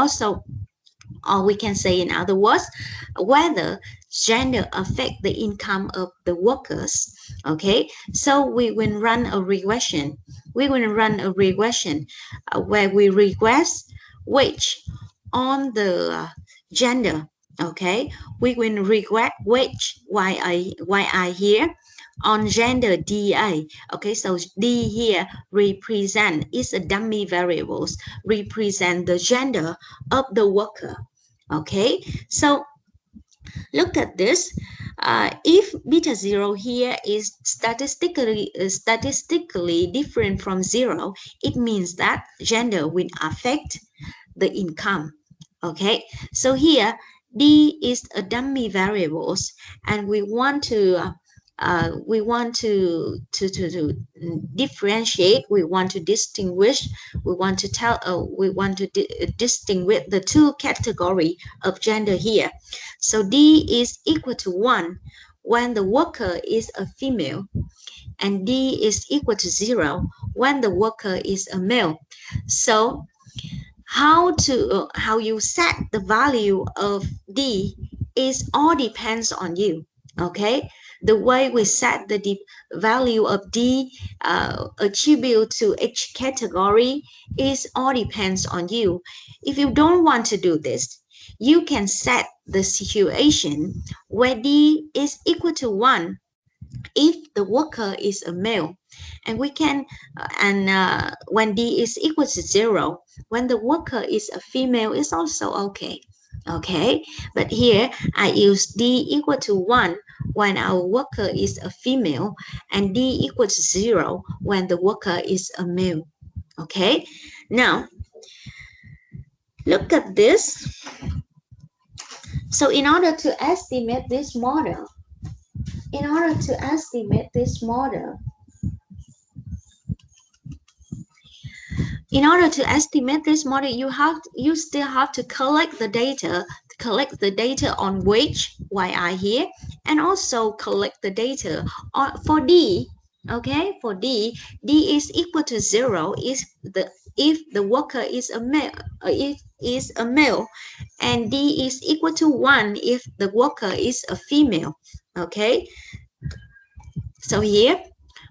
can say in other words, whether gender affect the income of the workers. Okay, so we will run a regression. Where we regress wage on the gender. Okay, we will regress wage yi here on gender DA. Okay, so D here represent is a dummy variables, represent the gender of the worker. Okay, so look at this. If beta 0 here is statistically different from 0, it means that gender will affect the income. Okay, so here D is a dummy variables, and we want to differentiate. We want to distinguish. We want to distinguish the two category of gender here. So D is equal to 1 when the worker is a female, and D is equal to 0 when the worker is a male. So how you set the value of D is all depends on you. Okay, the way we set the value of D attribute to each category is all depends on you. If you don't want to do this, you can set the situation where D is equal to 1 if the worker is a male, and we can when D is equal to 0 when the worker is a female is also okay. Okay, but here I use D equal to 1 when our worker is a female, and D equal to 0 when the worker is a male. Okay, now look at this. So in order to estimate this model, you still have to collect the data on wage yi here, and also collect the data for D. Okay, for D is equal to 0 if the worker is a male, and D is equal to 1 if the worker is a female. Okay, so here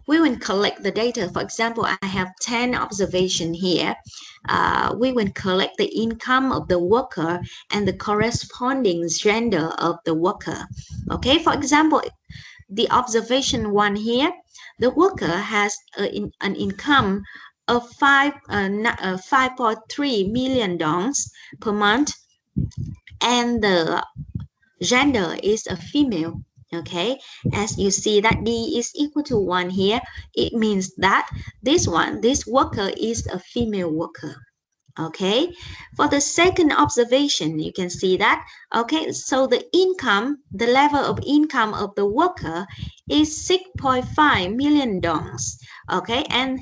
we will collect the data. For example, I have 10 observations here. We will collect the income of the worker and the corresponding gender of the worker. Okay, for example, the observation 1 here, the worker has an income of $5.3 million per month, and the gender is a female. Okay, as you see that D is equal to 1 here, it means that this worker is a female worker. Okay, for the second observation, you can see that. Okay, so the level of income of the worker is $6.5 million. Okay, and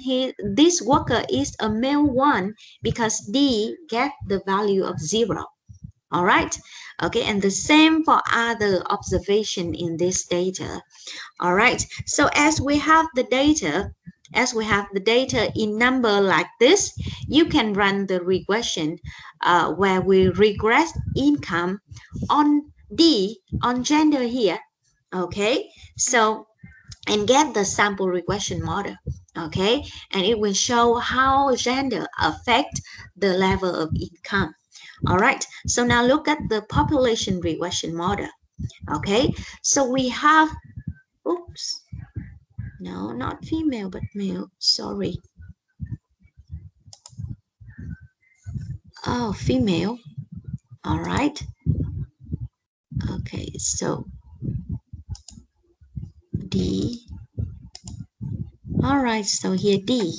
this worker is a male one because D get the value of 0. All right, okay, and the same for other observation in this data. All right, so as we have the data in number like this, you can run the regression where we regress income on D on gender here. Okay, so and get the sample regression model. Okay, and it will show how gender affect the level of income. All right, so now look at the population regression model. Okay, so we have, oops, no, not female, but male, sorry. Oh, female, all right. Okay, so D, all right, so here D,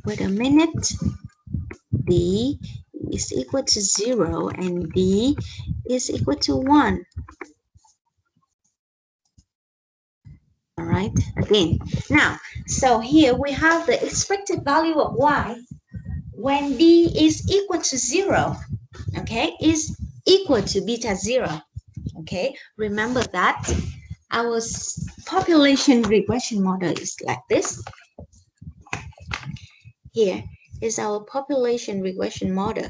wait a minute, D is equal to 0 and D is equal to 1. All right, right, again. Now, so here we have the expected value of y when d is equal to 0, okay, is equal to beta 0, okay. Remember that our population regression model is like this. Here is our population regression model.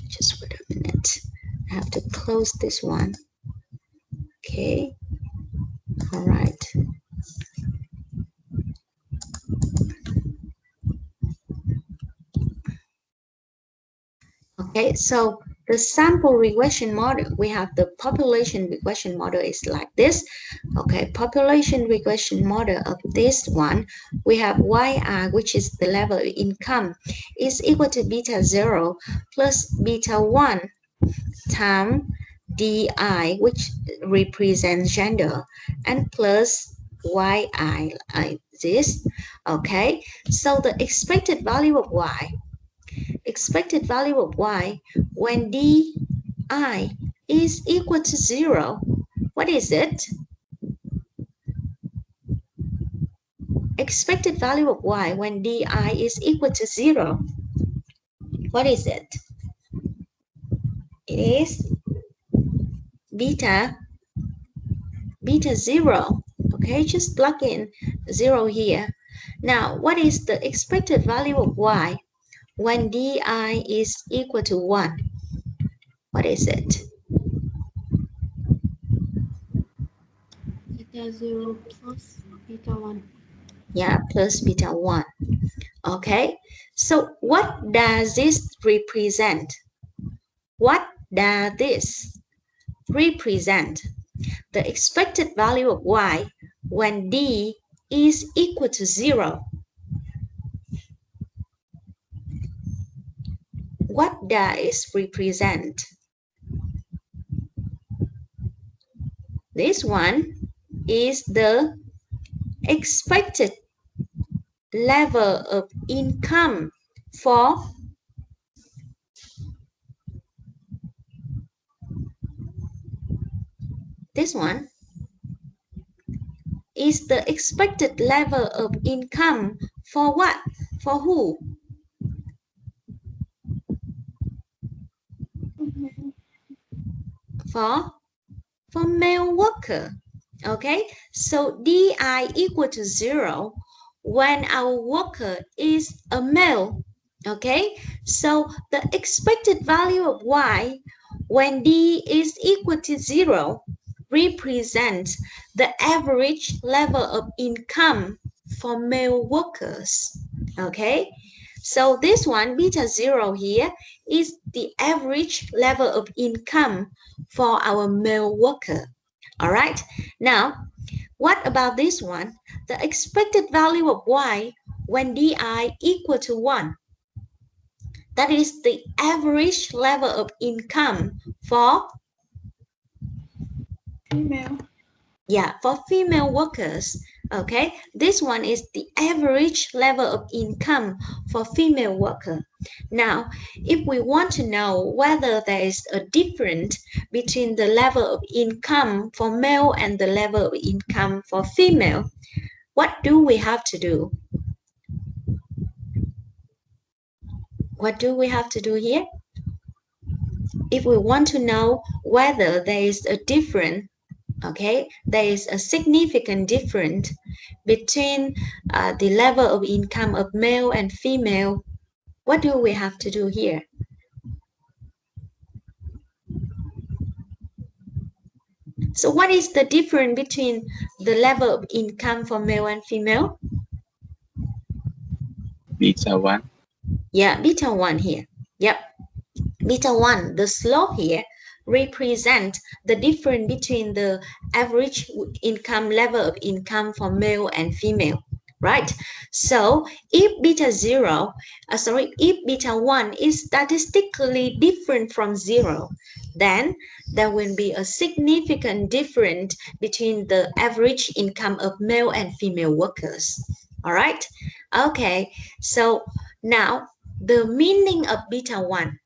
Just wait a minute. I have to close this one. Okay. All right. Okay, so the sample regression model, we have the population regression model is like this. Okay, population regression model of this one, we have YR, which is the level of income, is equal to beta 0 plus beta 1 times DI, which represents gender, and plus YI like this. Okay, so the expected value of Y when di is equal to 0. What is it? Expected value of y when di is equal to 0. What is it? It is beta 0. Okay, just plug in 0 here. Now, what is the expected value of y when di is equal to 1? What is it? Beta 0 plus beta 1. Yeah, plus beta 1. Okay, so what does this represent? What does this represent? The expected value of y when d is equal to 0. What does it represent? This one is the expected level of income for this one is the expected level of income for what? For who? For male worker. Okay, so di equal to 0 when our worker is a male. Okay, so the expected value of y when d is equal to 0 represents the average level of income for male workers. Okay, so this one beta 0 here is the average level of income for our male worker. All right, now what about this one? The expected value of y when di equal to 1. That is the average level of income for Female. Yeah, for female workers. Okay, this one is the average level of income for female worker. Now, if we want to know whether there is a difference between the level of income for male and the level of income for female, what do we have to do? What do we have to do here? If we want to know whether there is a difference, okay, there is a significant difference between the level of income of male and female, what do we have to do here? So what is the difference between the level of income for male and female? Beta 1. Yeah, beta 1 here. Yep. Beta 1, the slope here represent the difference between the average income level of income for male and female, right? So if if beta 1 is statistically different from 0, then there will be a significant difference between the average income of male and female workers. All right, okay, so now the meaning of beta 1,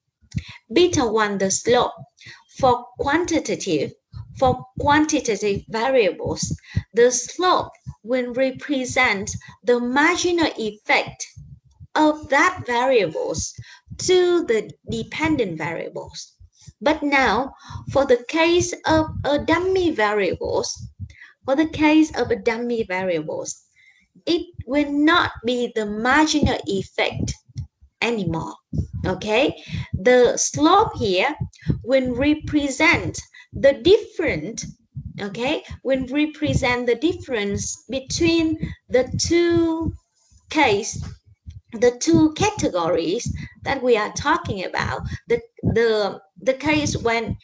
the slope for quantitative, for quantitative variables, the slope will represent the marginal effect of that variables to the dependent variables. But now, for the case of a dummy variables, it will not be the marginal effect anymore. Okay, the slope here will represent the difference. Okay, will represent the difference between the two categories that we are talking about. The case when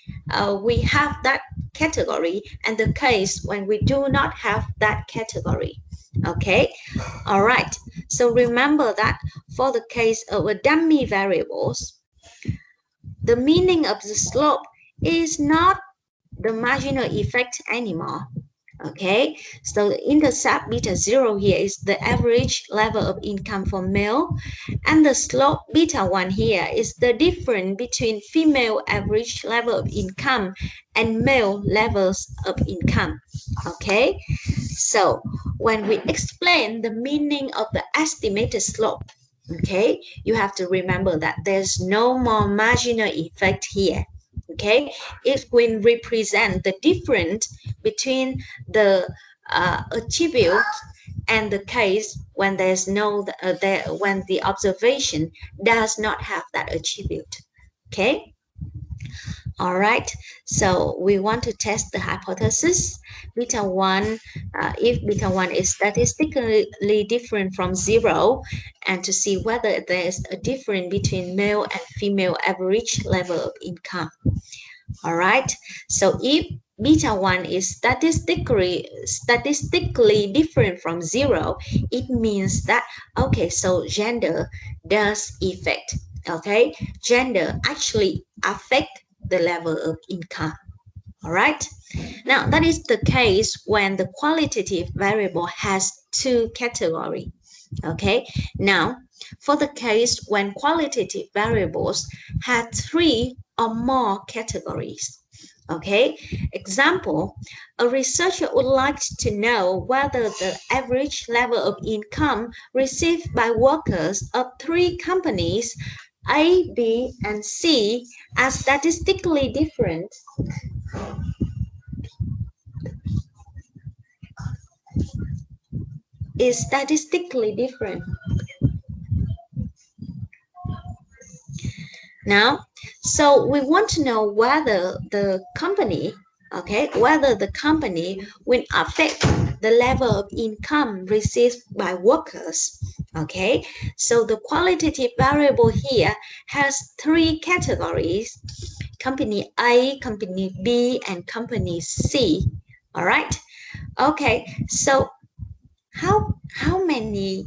we have that category and the case when we do not have that category. Okay, all right, so remember that for the case of a dummy variables, the meaning of the slope is not the marginal effect anymore. Okay, so the intercept beta 0 here is the average level of income for male, and the slope beta 1 here is the difference between female average level of income and male levels of income. Okay, so when we explain the meaning of the estimated slope, okay, you have to remember that there's no more marginal effect here. Okay, it will represent the difference between the attribute and the case when there's no when the observation does not have that attribute. Okay, all right, so we want to test the hypothesis beta 1, if beta 1 is statistically different from 0, and to see whether there is a difference between male and female average level of income. All right, so if beta 1 is statistically different from 0, it means that, okay, so gender does affect. Okay, gender actually affect the level of income. All right, now that is the case when the qualitative variable has two categories. Okay, now for the case when qualitative variables have three or more categories. Okay, example, a researcher would like to know whether the average level of income received by workers of three companies A, B, and C are statistically different. Is statistically different. Now, so we want to know whether the company, okay, whether the company will affect the level of income received by workers. Okay, so the qualitative variable here has three categories: company A, company B, and company C. All right. Okay, so how many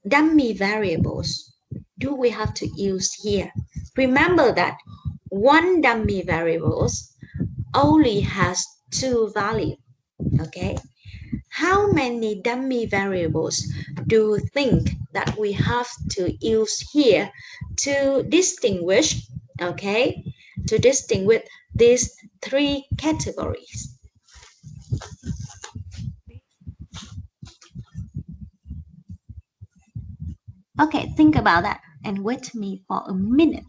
dummy variables do we have to use here? Remember that one dummy variables only has two values. Okay, how many dummy variables do you think that we have to use here to distinguish, okay, to distinguish these three categories? Okay, think about that and wait to me for a minute.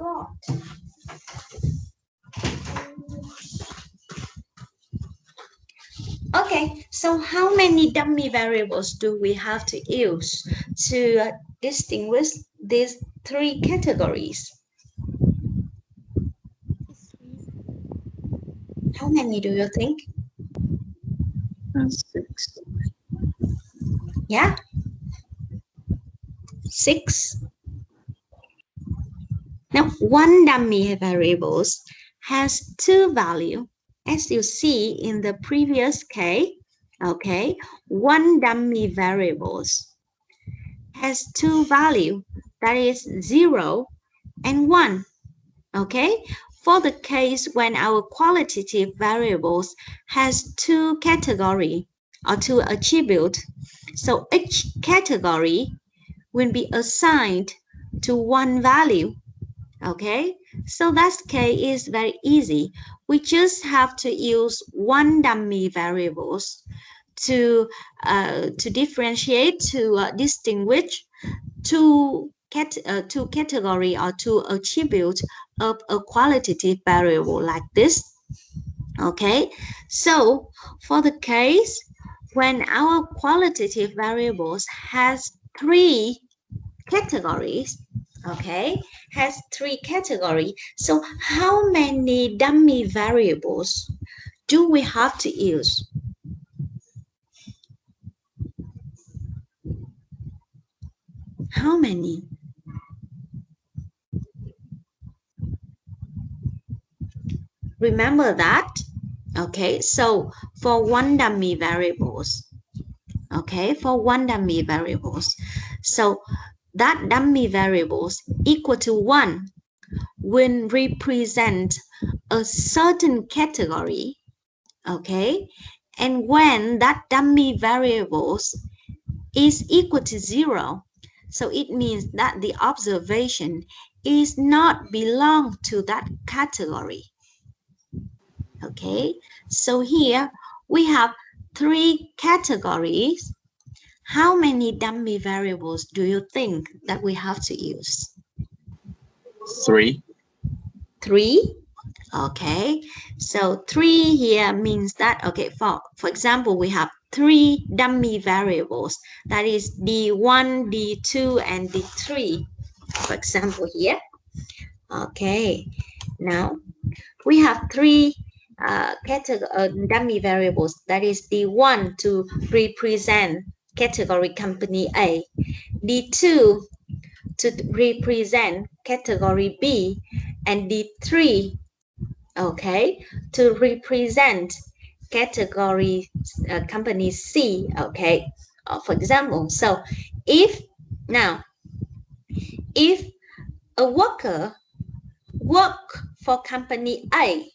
God. Okay, so how many dummy variables do we have to use to distinguish these three categories? How many do you think? 6. Yeah, 6. Now, one dummy variables has two values. As you see in the previous case, okay, one dummy variables has two values, that is 0 and 1. Okay, for the case when our qualitative variables has two categories or two attributes, so each category will be assigned to one value. Okay, so that case is very easy. We just have to use one dummy variables to differentiate, to distinguish two category or two attributes of a qualitative variable like this. Okay, so for the case when our qualitative variables has three categories, okay, has three categories, so how many dummy variables do we have to use? How many? Remember that. Okay, so for one dummy variables, okay, for one dummy variables, so that dummy variables equal to 1 will represent a certain category, okay, and when that dummy variables is equal to 0, so it means that the observation is not belong to that category. Okay, so here we have three categories. How many dummy variables do you think that we have to use? 3. 3. Okay, so 3 here means that, okay, for example, we have 3 dummy variables, that is D1, D2, and D3, for example here. Okay, now we have 3 dummy variables, that is D1 to represent category company A, D2 to represent category B, and D3, okay, to represent category company C, okay. For example, so if a worker work for company A,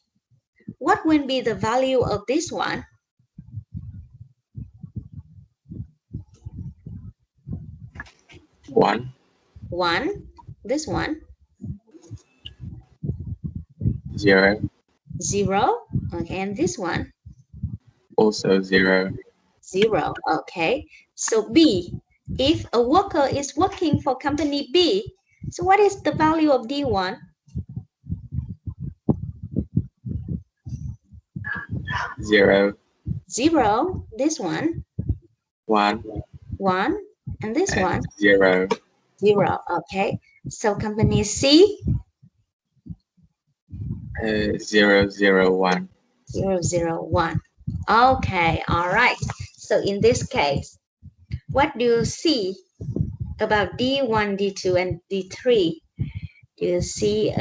what will be the value of this one? 1. 1. This one? 0. 0. Okay, and this one? Also 0. 0. Okay, so B, if a worker is working for company B, so what is the value of D1? 0. 0. This one? 1. 1. And this one? 0. 0. Okay, so company C? 0, 0, 1. 0, 0, 1. Okay, all right. So in this case, what do you see about D1, D2, and D3? Do you see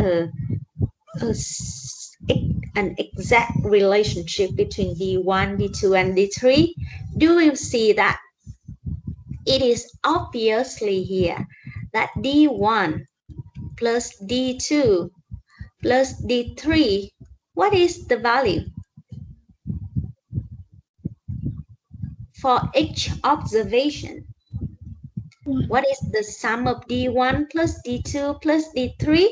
an exact relationship between D1, D2, and D3? Do you see that it is obviously here that D1 plus D2 plus D3, what is the value for each observation? What is the sum of D1 plus D2 plus D3?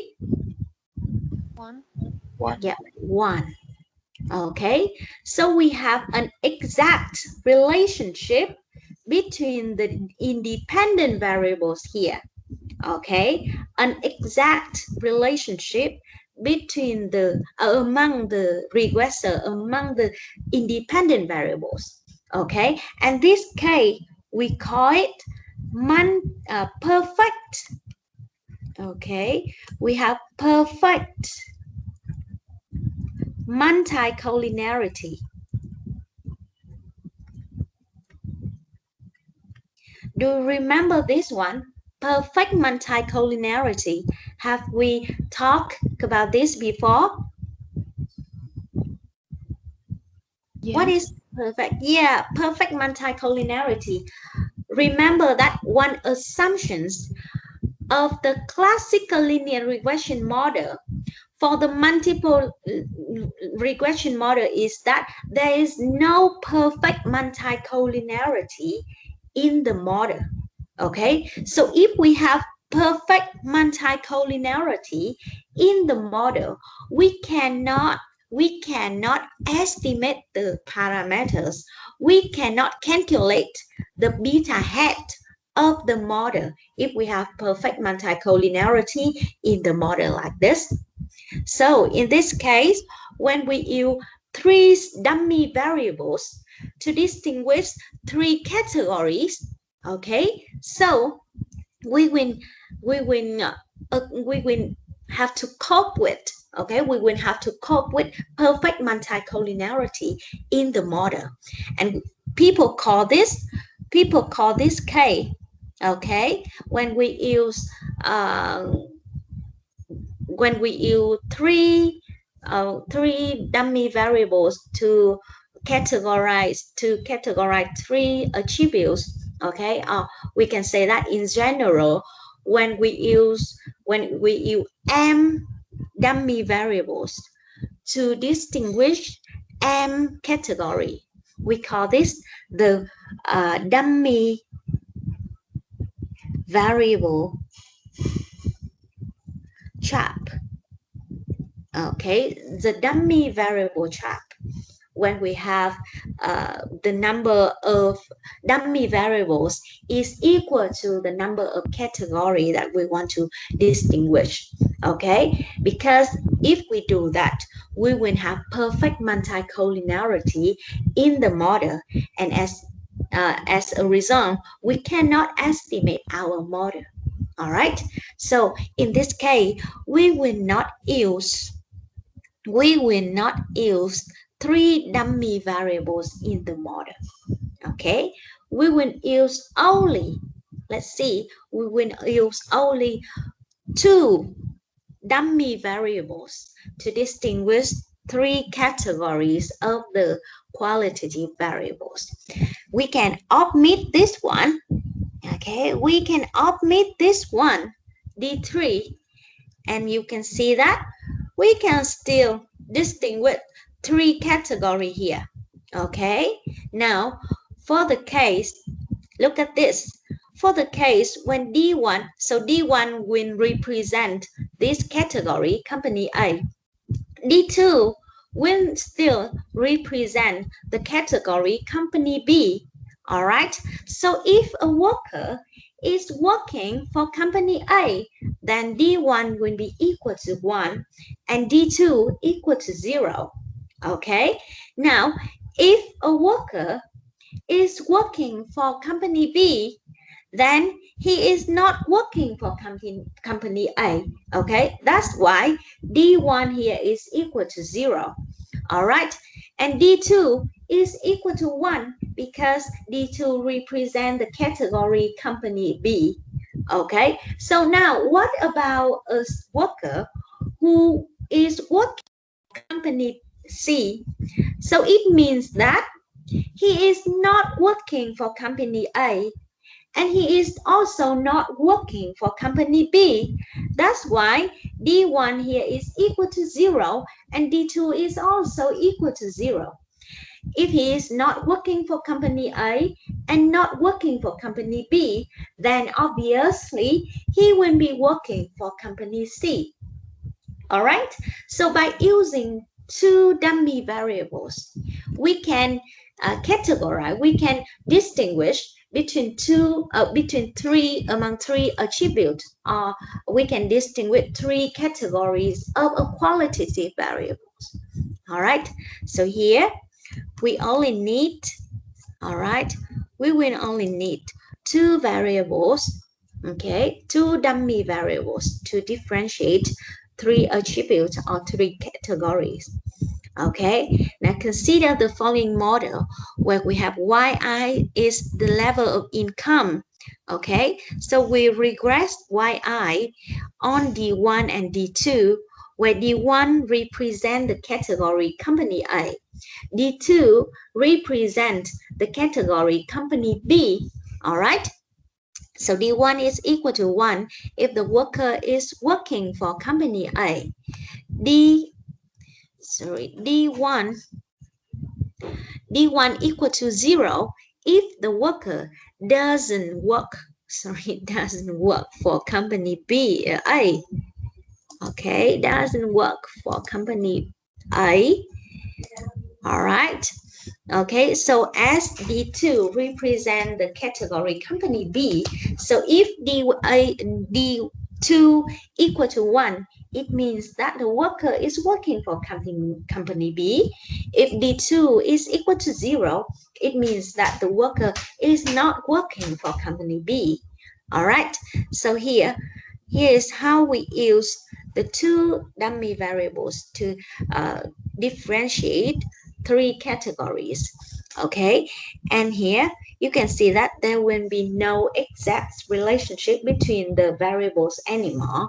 1. 1. Yeah, 1. Okay, so we have an exact relationship between the independent variables here. Okay, an exact relationship between among the regressor, among the independent variables. Okay, and this case we call it perfect. Okay, we have perfect multicollinearity. Do you remember this one? Perfect multicollinearity. Have we talked about this before? What Yes. is perfect? Yeah, perfect multicollinearity. Remember that one assumptions of the classical linear regression model for the multiple regression model is that there is no perfect multicollinearity in the model. Okay, so if we have perfect multicollinearity in the model, we cannot estimate the parameters. We cannot calculate the beta hat of the model if we have perfect multicollinearity in the model like this. So in this case, when we use three dummy variables to distinguish three categories, okay, so we will we will have to cope with, okay, we will have to cope with perfect multicollinearity in the model, and people call this K, okay, uh, when we use three dummy variables to categorize three attributes, okay, we can say that in general when we use m dummy variables to distinguish m category, we call this the dummy variable trap. Okay, the dummy variable trap, when we have the number of dummy variables is equal to the number of category that we want to distinguish. Okay, because if we do that, we will have perfect multicollinearity in the model, and as a result, we cannot estimate our model. All right, so in this case, we will not use three dummy variables in the model. Okay, we will use only, let's see, we will use only two dummy variables to distinguish three categories of the qualitative variables. We can omit this one. Okay, we can omit this one, D3, and you can see that we can still distinguish three categories here. Okay, now for the case, look at this. For the case when D1, so D1 will represent this category, company A. D2 will still represent the category, company B. All right, so if a worker is working for company A, then D1 will be equal to 1 and D2 equal to 0. Okay, now if a worker is working for company B, then he is not working for company A. Okay, that's why D1 here is equal to 0. All right, and D2 is equal to 1 because D2 represents the category company B. Okay, so now what about a worker who is working for company C? So it means that he is not working for company A, and he is also not working for company B. That's why D1 here is equal to 0 and D2 is also equal to 0. If he is not working for company A and not working for company B, then obviously he will be working for company C. All right, so by using two dummy variables, we can categorize, we can distinguish between among three attributes, or we can distinguish three categories of a qualitative variables. All right, so here we only need, all right, we will only need two variables, okay, two dummy variables to differentiate three attributes or three categories. Okay, now consider the following model where we have yi is the level of income Okay, so we regress yi on D1 and D2, where D1 represent the category company A, D2 represent the category company B. All right, so D1 is equal to 1 if the worker is working for company A. D1 equal to 0 if the worker doesn't work for company B A. Okay, doesn't work for company A. All right. Okay, so as D2 represent the category company B, so if D2 equal to 1, it means that the worker is working for company B. If D2 is equal to 0, it means that the worker is not working for company B. All right, so here is how we use the two dummy variables to differentiate three categories. Okay, and here you can see that there will be no exact relationship between the variables anymore.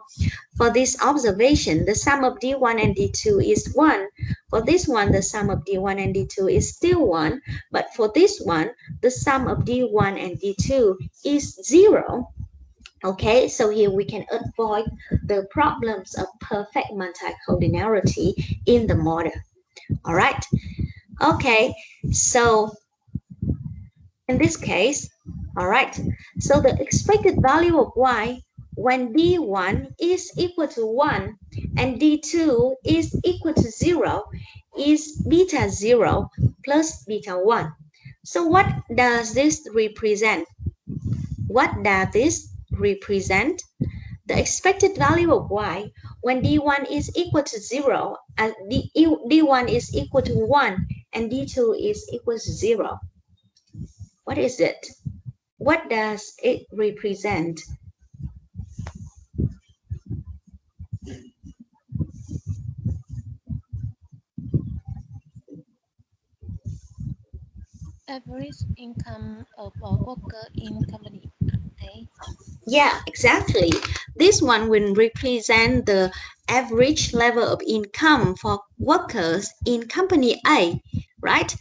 For this observation, the sum of D1 and D2 is 1. For this one, the sum of D1 and D2 is still 1. But for this one, the sum of D1 and D2 is 0. Okay, so here we can avoid the problems of perfect multicollinearity in the model. All right. Okay, so in this case, all right, so the expected value of y when d1 is equal to 1 and d2 is equal to 0 is beta 0 plus beta 1. So what does this represent? What does this represent? The expected value of y when d1 is equal to 0 and d1 is equal to 1 and d2 is equal to 0. What is it? What does it represent? Average income of a worker in company A. Yeah, exactly. This one will represent the average level of income for workers in company A, right?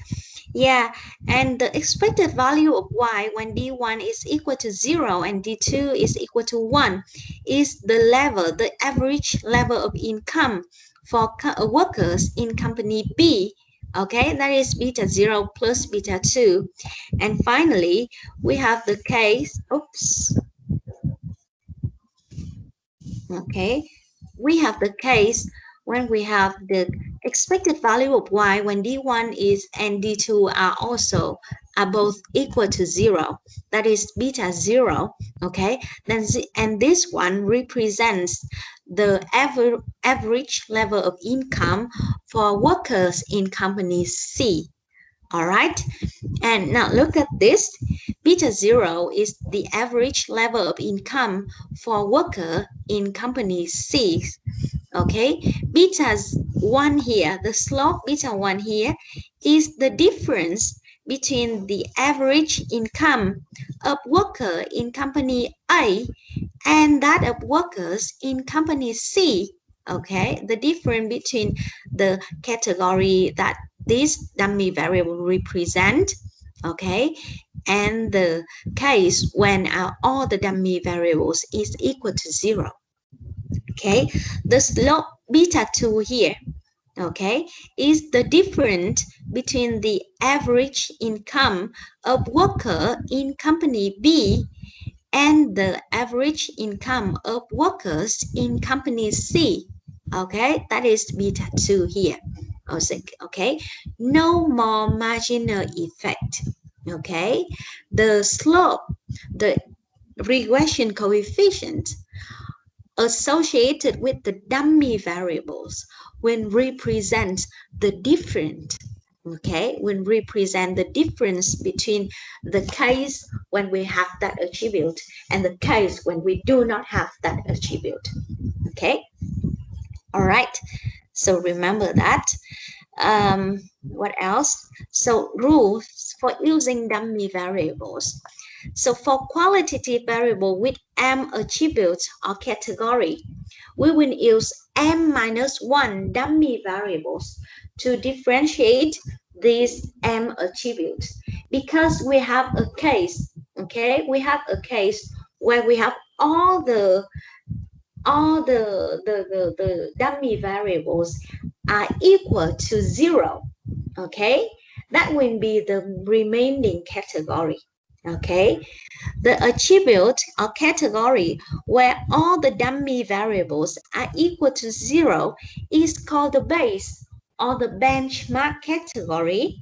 Yeah, and the expected value of y when d1 is equal to 0 and d2 is equal to 1 is the level, the average level of income for workers in company B. Okay, that is beta 0 plus beta 2. And finally, we have the case, okay, we have the case when we have the expected value of y when d1 is and d2 are also are both equal to 0, that is beta 0. Okay, then and this one represents the average level of income for workers in company C. All right, and now look at this. Beta 0 is the average level of income for worker in company C. Okay, beta 1 here, the slope beta 1 here is the difference between the average income of worker in company A and that of workers in company C. Okay, the difference between the category that this dummy variable represent, okay, and the case when all the dummy variables is equal to 0. Okay, the slope beta 2 here, okay, is the difference between the average income of worker in company B and the average income of workers in company C. Okay, that is beta 2 here. Okay, no more marginal effect. Okay, the slope, the regression coefficient associated with the dummy variables when represent the difference, okay, when represent the difference between the case when we have that attribute and the case when we do not have that attribute. Okay, all right, so remember that What else? So rules for using dummy variables. So for qualitative variable with m attributes or category, we will use m minus 1 dummy variables to differentiate these m attributes, because we have a case, okay, we have a case where we have all the dummy variables are equal to 0, okay, that will be the remaining category, okay. The attribute or category where all the dummy variables are equal to 0 is called the base or the benchmark category,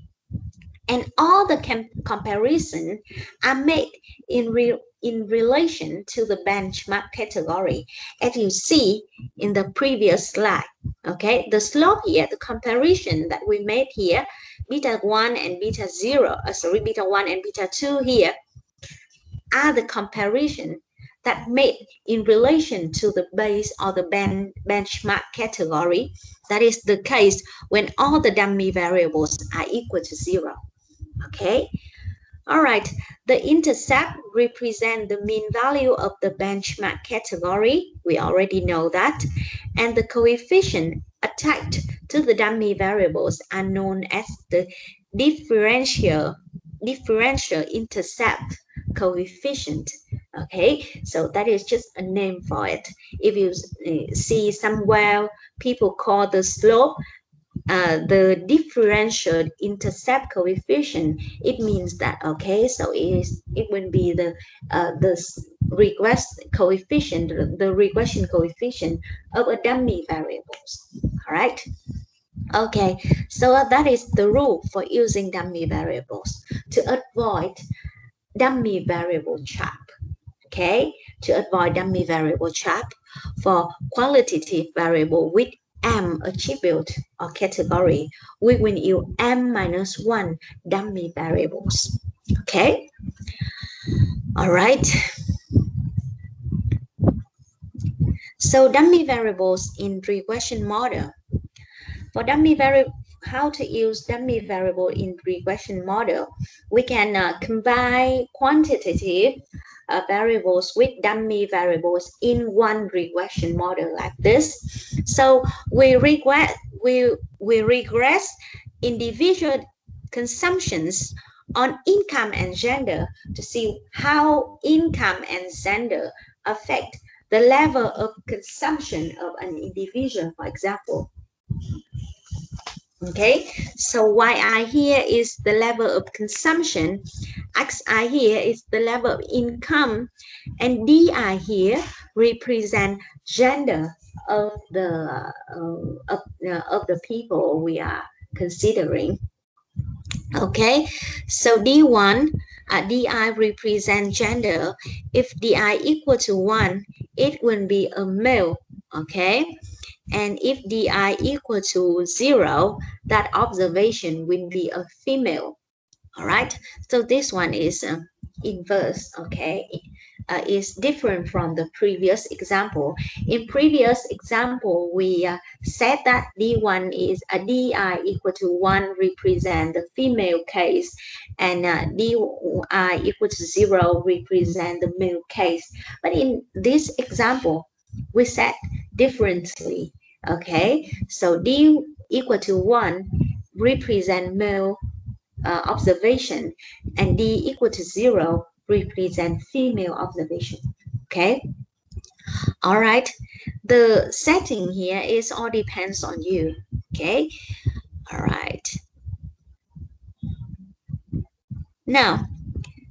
and all the comparison are made in relation to the benchmark category, as you see in the previous slide. Okay, the slope here, the comparison that we made here, beta 1 and beta 0, beta 1 and beta 2 here, are the comparison that made in relation to the base or the benchmark category. That is the case when all the dummy variables are equal to 0. Okay, all right. The intercept represents the mean value of the benchmark category. We already know that. And the coefficient attached to the dummy variables are known as the differential intercept coefficient. Okay, so that is just a name for it. If you see somewhere people call the slope the differential intercept coefficient, it means that, okay, so it will be the regress coefficient, the regression coefficient of a dummy variables. All right. Okay, so that is the rule for using dummy variables to avoid dummy variable trap. Okay, to avoid dummy variable trap for qualitative variable with m attribute or category, we will use m minus 1 dummy variables. Okay, all right. So dummy variables in regression model. For dummy variable, how to use dummy variable in regression model? We can combine quantitative variables with dummy variables in one regression model like this. So we regress individual consumptions on income and gender to see how income and gender affect the level of consumption of an individual, for example. Okay, so yi here is the level of consumption, xi here is the level of income, and di here represent gender of the people we are considering. Okay, so d1 di represent gender. If di equal to 1, it will be a male. Okay, and if di equal to 0, that observation will be a female. All right, so this one is inverse. Okay, is different from the previous example. In previous example, we said that d1 is a di equal to 1 represent the female case, and di equal to 0 represent the male case. But in this example, we said differently. Okay, so d equal to 1 represent male observation, and d equal to 0 represent female observation. Okay, all right, the setting here is all depends on you. Okay, all right, now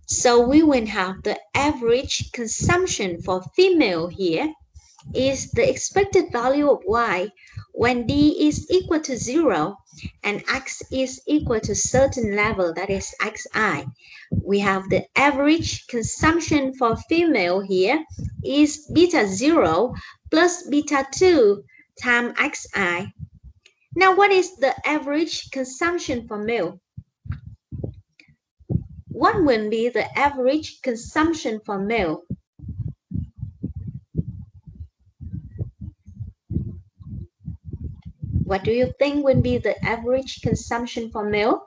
so we will have the average consumption for female here is the expected value of y when d is equal to 0 and x is equal to certain level, that is xi. We have the average consumption for female here is beta 0 plus beta 2 times xi. Now what is the average consumption for male? What will be the average consumption for male? What do you think will be the average consumption for male?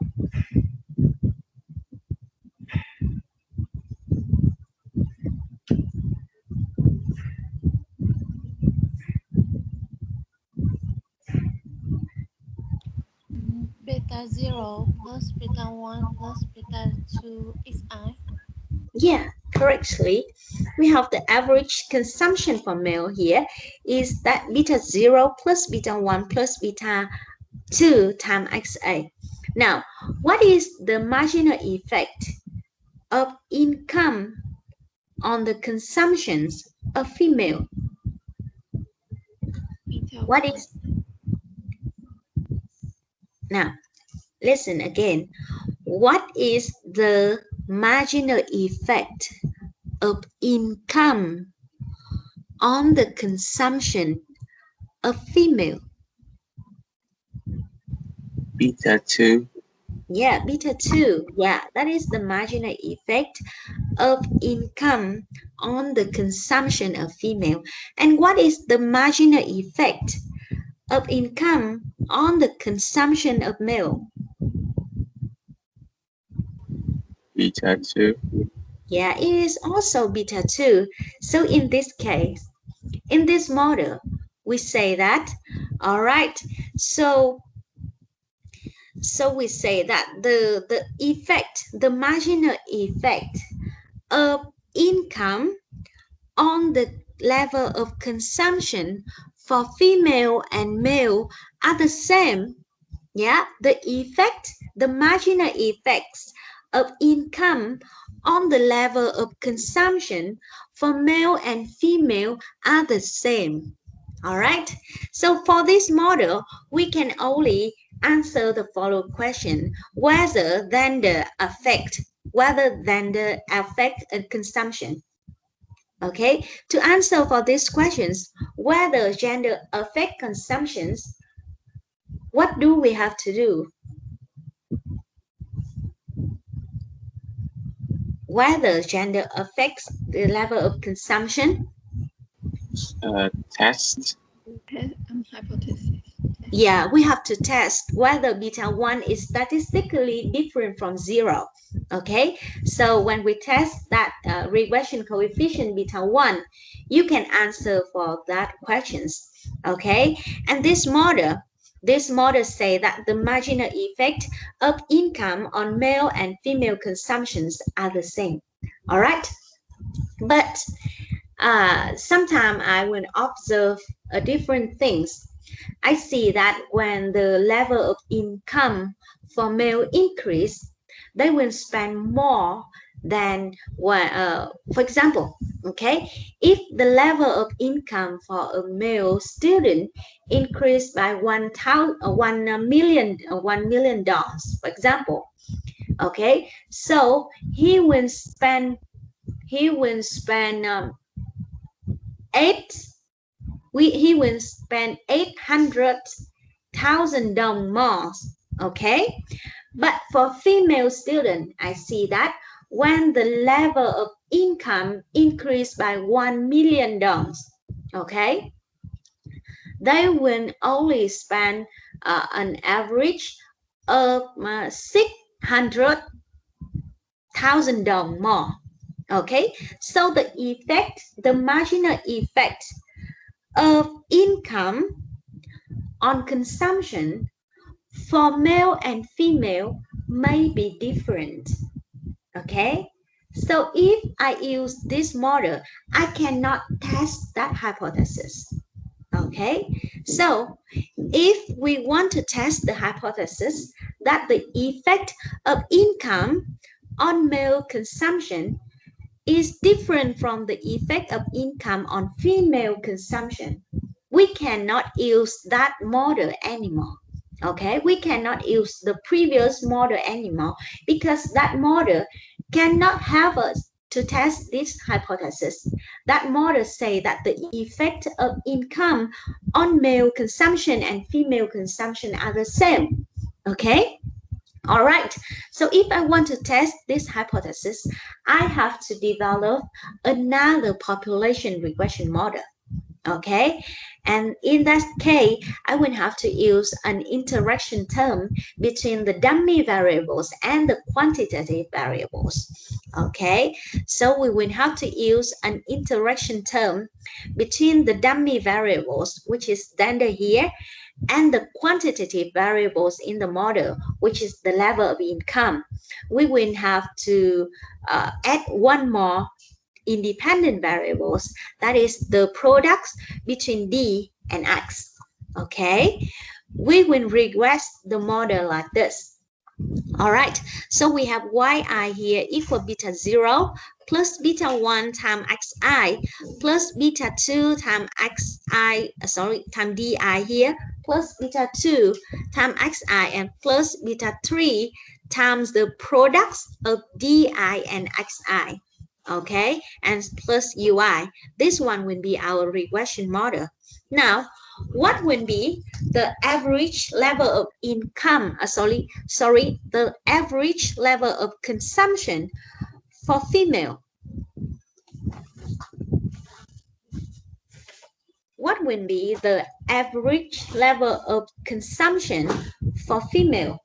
Beta 0 plus beta 1 plus beta 2 xi. Yeah, correctly. We have the average consumption for male here is that beta 0 plus beta 1 plus beta 2 times XA. Now, what is the marginal effect of income on the consumptions of female? Beta What 1. is, now, listen again. What is the marginal effect of income on the consumption of female? Beta 2. Yeah, beta 2. Yeah, that is the marginal effect of income on the consumption of female. And what is the marginal effect of income on the consumption of male? Beta 2. Yeah, it is also beta 2. So in this case, in this model, we say that, all right, so we say that the effect, the marginal effect of income on the level of consumption for female and male are the same. Yeah, the marginal effects of income on the level of consumption for male and female are the same. All right, so for this model, we can only answer the following question: whether than the affect consumption. Okay, to answer for these questions, whether gender affect consumptions, what do we have to do? Whether gender affects the level of consumption? Test. Hypothesis. Yeah, we have to test whether beta 1 is statistically different from 0. Okay, so when we test that regression coefficient beta 1, you can answer for that questions. Okay, and this model say that the marginal effect of income on male and female consumptions are the same. All right, but sometimes I will observe different things. I see that when the level of income for male increase, they will spend more than for example, okay, if the level of income for a male student increased by $1 million, for example, okay, so eight he will spend $800,000 more. Okay, but for female student, I see that when the level of income increased by $1 million, okay, they will only spend an average of $600,000 more. Okay, so the marginal effect of income on consumption for male and female may be different. Okay, so if I use this model, I cannot test that hypothesis. Okay, so if we want to test the hypothesis that the effect of income on male consumption is different from the effect of income on female consumption, we cannot use that model anymore. Okay, we cannot use the previous model anymore because that model cannot help us to test this hypothesis. That model say that the effect of income on male consumption and female consumption are the same. Okay, all right, so if I want to test this hypothesis, I have to develop another population regression model. Okay, and in that case, I will have to use an interaction term between the dummy variables and the quantitative variables. Okay, so we will have to use an interaction term between the dummy variables, which is standard here, and the quantitative variables in the model, which is the level of income. We will have to add one more independent variables, that is the products between D and X. Okay, we will regress the model like this. All right, so we have yi here equal beta 0 plus beta 1 times xi plus beta 2 times times di here plus beta 2 times xi and plus beta 3 times the products of di and xi. Okay, and plus ui. This one will be our regression model. Now, what will be the average level of income, the average level of consumption for female? What will be the average level of consumption for female?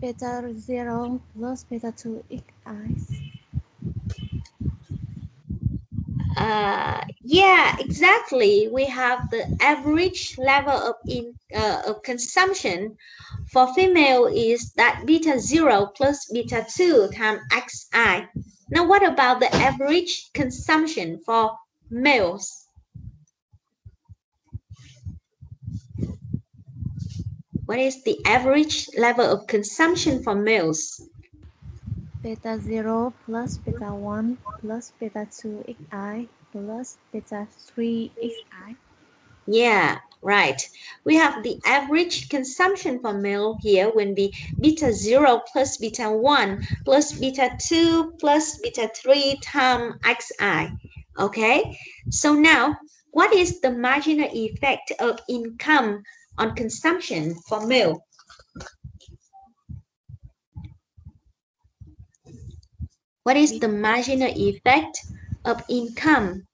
Beta 0 plus beta 2 xi. Yeah, exactly. We have the average level of consumption for female is that beta 0 plus beta 2 times xi. Now, what about the average consumption for males? What is the average level of consumption for males? Beta 0 plus beta 1 plus beta 2 xi plus beta 3 xi. Yeah, right. We have the average consumption for male here when be beta 0 plus beta 1 plus beta 2 plus beta 3 times xi. Okay, so now what is the marginal effect of income on consumption for male? What is the marginal effect of income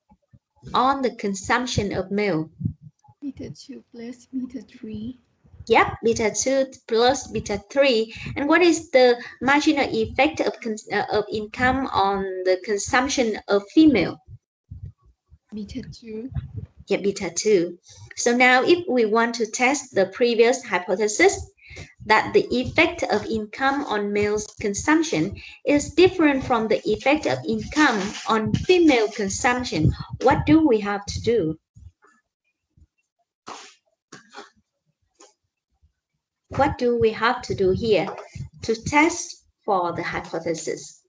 on the consumption of male? Beta 2 plus beta 3. Yep, beta 2 plus beta 3. And what is the marginal effect of income on the consumption of female? Beta 2. Yeah, beta 2. So now if we want to test the previous hypothesis that the effect of income on male's consumption is different from the effect of income on female consumption, what do we have to do? What do we have to do here to test for the hypothesis?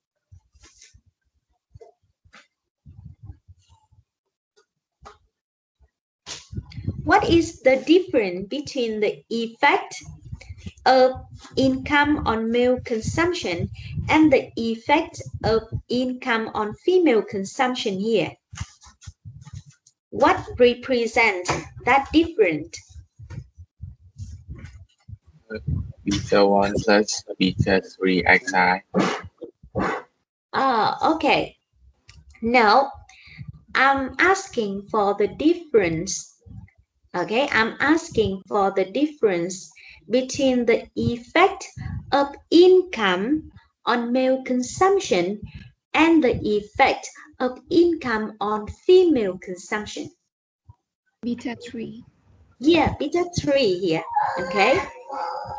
What is the difference between the effect of income on male consumption and the effect of income on female consumption here? What represents that difference? Beta 1 plus beta 3 xi. Okay. Now, I'm asking for the difference. Okay, I'm asking for the difference between the effect of income on male consumption and the effect of income on female consumption. Beta 3. Yeah, beta 3 here, okay?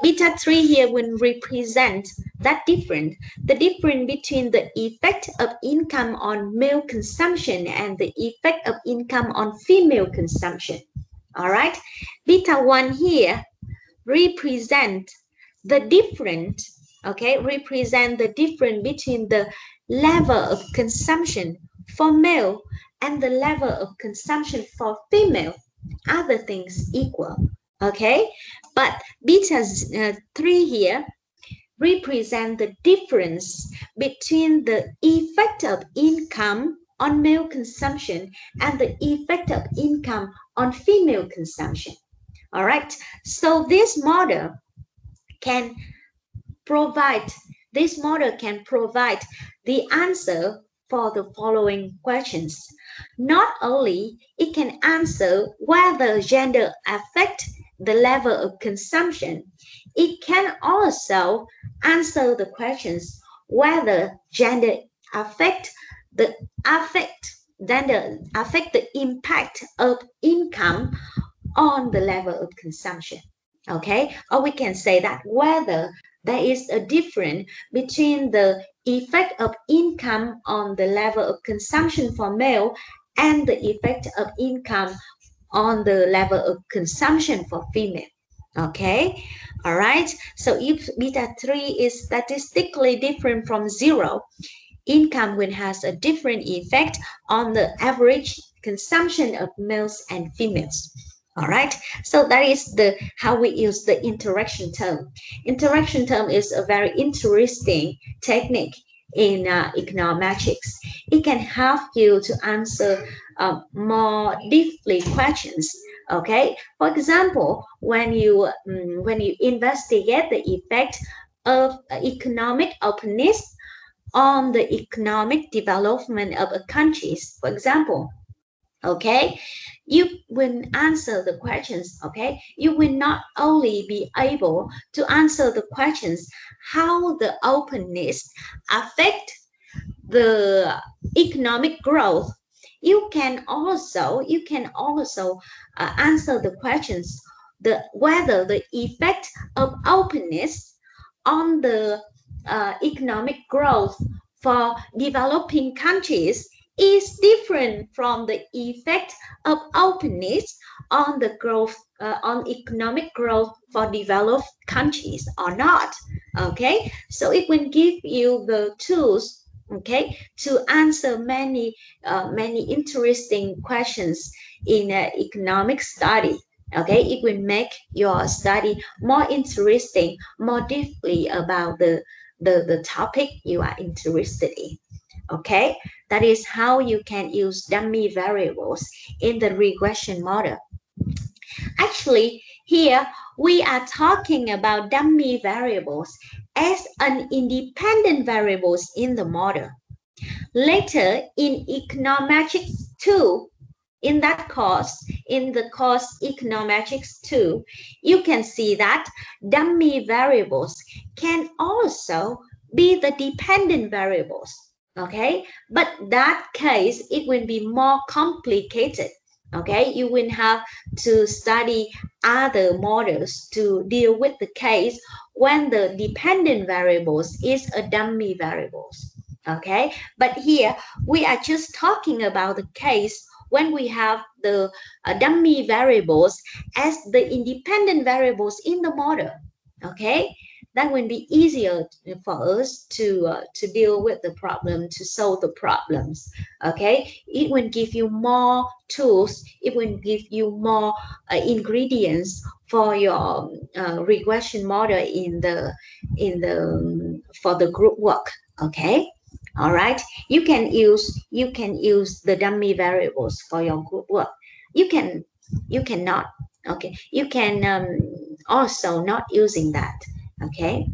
Beta 3 here will represent that difference, the difference between the effect of income on male consumption and the effect of income on female consumption. All right, beta 1 here represent the difference, okay, represent the difference between the level of consumption for male and the level of consumption for female, other things equal, okay? But beta 3 here represent the difference between the effect of income on male consumption and the effect of income on female consumption. All right, so this model can provide this model can provide the answer for the following questions. Not only it can answer whether gender affect the level of consumption, it can also answer the questions whether gender affect the affect affect the impact of income on the level of consumption. Okay, or we can say that whether there is a difference between the effect of income on the level of consumption for male and the effect of income on the level of consumption for female. Okay, all right. So if beta 3 is statistically different from 0, income will has a different effect on the average consumption of males and females. All right, so that is the how we use the interaction term. Interaction term is a very interesting technique in econometrics. It can help you to answer more deeply questions. Okay, for example, when you investigate the effect of economic openness on the economic development of a country, for example, okay, you will answer the questions. Okay, you will not only be able to answer the questions how the openness affect the economic growth, you can also answer the questions the whether the effect of openness on the economic growth for developing countries is different from the effect of openness on the growth on economic growth for developed countries or not. Okay, so it will give you the tools, okay, to answer many interesting questions in an economic study. Okay, it will make your study more interesting, more deeply about the topic you are interested in. Okay, that is how you can use dummy variables in the regression model. Actually, here we are talking about dummy variables as an independent variables in the model. Later in econometrics 2, in that course, in the course econometrics 2, you can see that dummy variables can also be the dependent variables. Okay, but that case it will be more complicated. Okay, you will have to study other models to deal with the case when the dependent variables is a dummy variables. Okay, but here we are just talking about the case when we have the dummy variables as the independent variables in the model. Okay, that will be easier for us to deal with the problem, to solve the problems. Okay, it will give you more tools, it will give you more ingredients for your regression model in the for the group work. Okay, all right, you can use the dummy variables for your group work. You cannot. Okay, you can also not using that. Okay,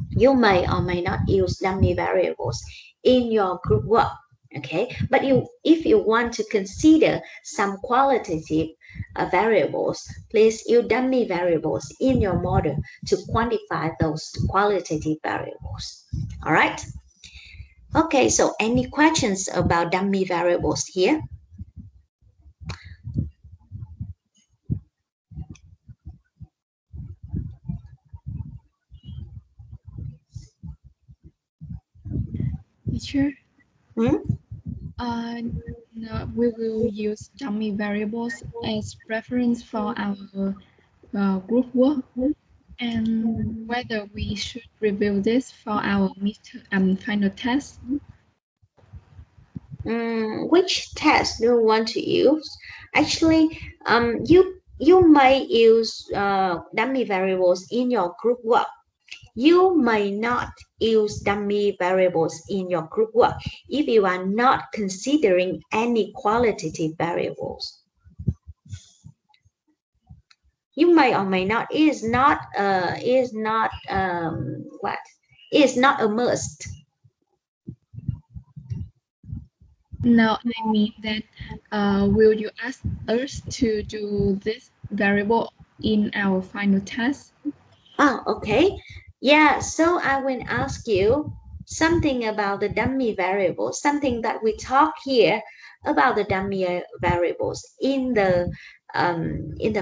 you may or may not use dummy variables in your group work. Okay, but if you want to consider some qualitative variables, please use dummy variables in your model to quantify those qualitative variables. All right. Okay, so any questions about dummy variables here? Teacher, Hmm? no, we will use dummy variables as reference for our group work, and whether we should review this for our final test. Which test do you want to use? Actually, you may use dummy variables in your group work. You may not use dummy variables in your group work if you are not considering any qualitative variables. You may or may not is not what It's not a must. No, I mean that will you ask us to do this variable in our final test? Oh, okay. Yeah, so I will ask you something about the dummy variables, something that we talk here about the dummy variables in the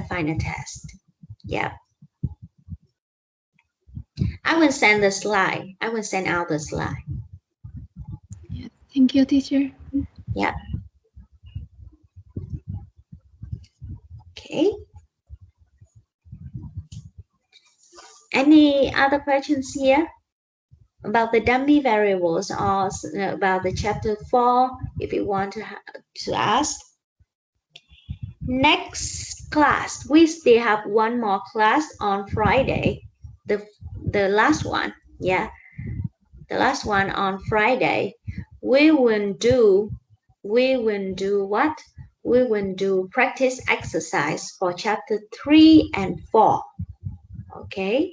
final test. Yeah, I will send the slide. I will send out the slide. Yes. Thank you, teacher. Yeah. Okay. Any other questions here about the dummy variables or about the chapter 4 if you want to ask? Next class, we still have one more class on Friday. The the last one, yeah, the last one on Friday. We will do what? We will do practice exercise for chapter 3 and 4. Okay?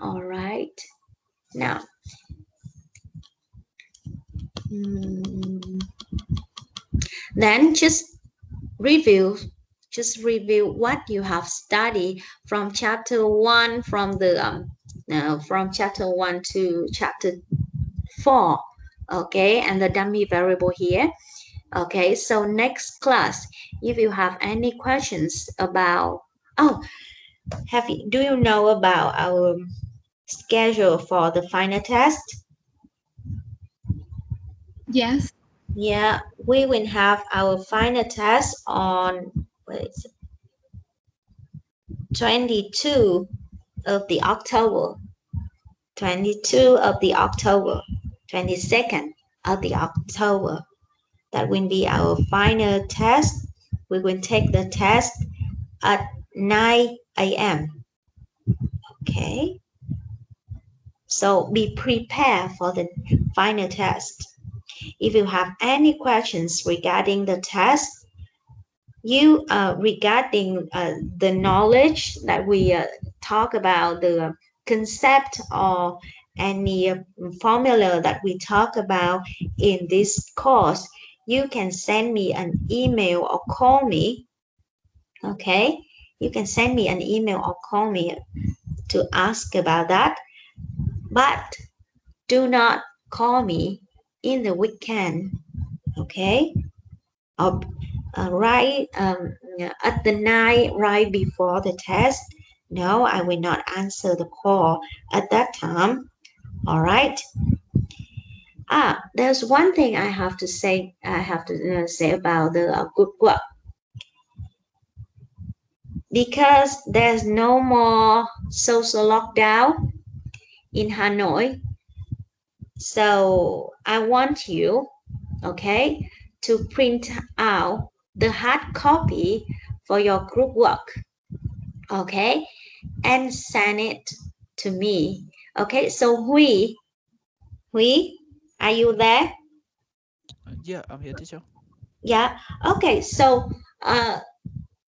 All right. Now, then review review what you have studied from chapter 1 from chapter 1 to chapter 4. Okay, and the dummy variable here. Okay, so next class, if you have any questions about, oh, do you know about our schedule for the final test? Yes. Yeah, we will have our final test on 22 of the October, 22 of the October, 22nd of the October. That will be our final test. We will take the test at 9 a.m. Okay, so be prepared for the final test. If you have any questions regarding the test, regarding the knowledge that we talk about, the concept or any formula that we talk about in this course, you can send me an email or call me. Okay, you can send me an email or call me to ask about that, but do not call me in the weekend. Okay, or right at the night right before the test. No, I will not answer the call at that time. All right. There's one thing I have to say. I have to say about the good work, because there's no more social lockdown in Hanoi. So I want you, okay, to print out the hard copy for your group work, okay, and send it to me. Okay, so we, are you there? Yeah, I'm here, teacher. Yeah. Okay, so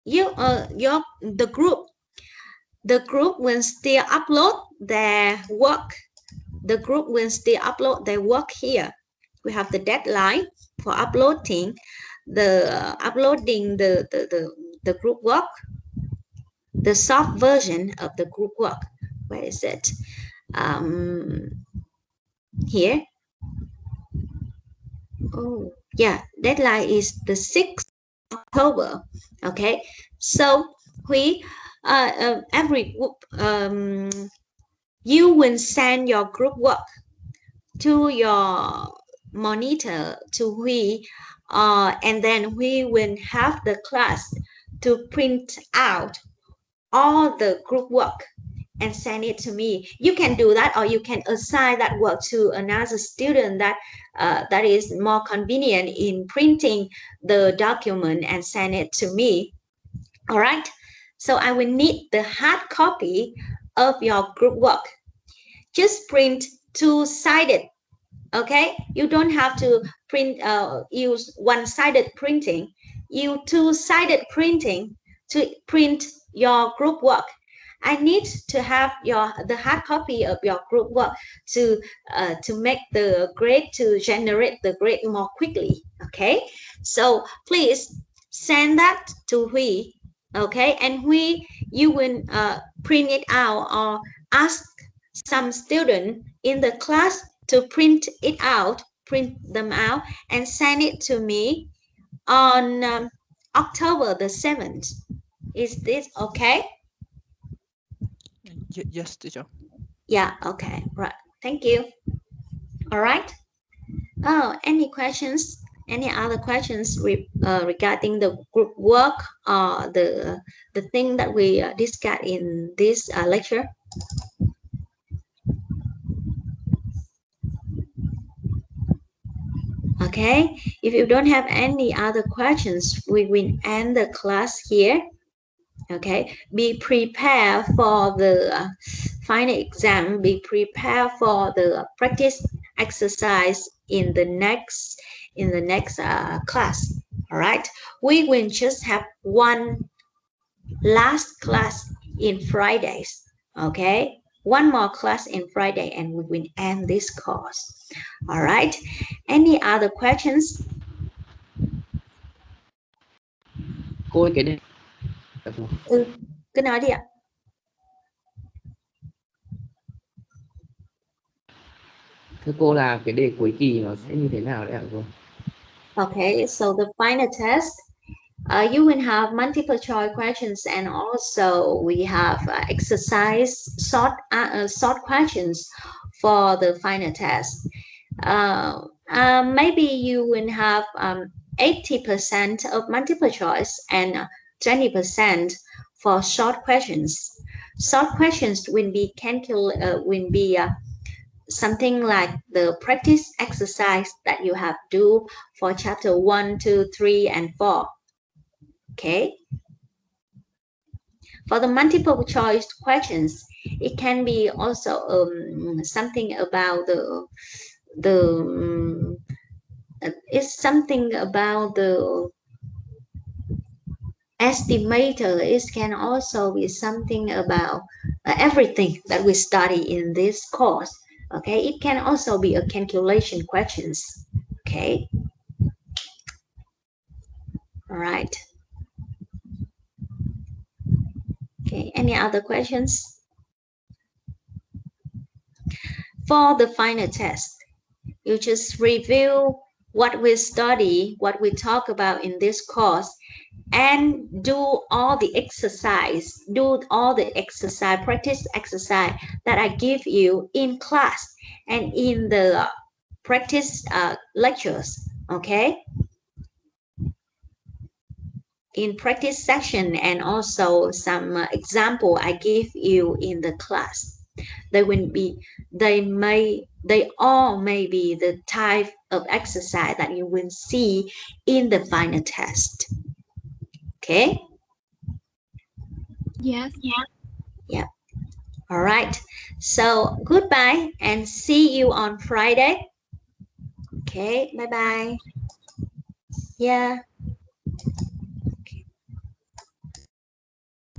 your the group will still upload their work. The group will still upload their work here. We have the deadline for uploading the group work, the soft version of the group work. Where is it? Here. Oh, yeah, deadline is the 6th October. Okay, so we every you will send your group work to your monitor to we and then we will have the class to print out all the group work and send it to me. You can do that, or you can assign that work to another student that is more convenient in printing the document and send it to me. All right, so I will need the hard copy of your group work. Just print two-sided. Okay, you don't have to use one-sided printing. Use two-sided printing to print your group work, I need to have the hard copy of your group work to make the grade, to generate the grade more quickly. Okay, so please send that to Huy. Okay, and you will print it out, or ask some student in the class to print them out and send it to me on October the 7th. Is this okay? Yes, teacher. Yeah, okay, right. Thank you. All right. Oh, any questions? Any other questions regarding the group work or the thing that we discussed in this lecture? Okay. If you don't have any other questions, we will end the class here. Okay, be prepared for the final exam, be prepared for the practice exercise in the next class. All right, we will just have one last class in Fridays. Okay, one more class in Friday, and we will end this course. All right, any other questions? Cô ơi, cái đề cô. Cứ nói đi ạ. Thưa cô là cái đề cuối kỳ nó sẽ như thế nào đấy ạ cô? Okay, so the final test, you will have multiple choice questions, and also we have exercise short questions for the final test. Maybe you will have 80% of multiple choice and 20% for short questions. Short questions will be something like the practice exercise that you have to do for chapter 1, 2, 3, and 4. Okay. For the multiple choice questions, it can be also something about it's something about the estimator. It can also be something about everything that we study in this course. Okay, it can also be a calculation questions. Okay, all right. Okay, any other questions? For the final test, you just review what we study, what we talk about in this course, and do all the exercise, practice exercise that I give you in class and in the practice lectures. Okay, in practice section, and also some example I give you in the class. They all may be the type of exercise that you will see in the final test. Okay. Yes. Yeah. All right. So goodbye and see you on Friday. Okay. Bye bye. Yeah.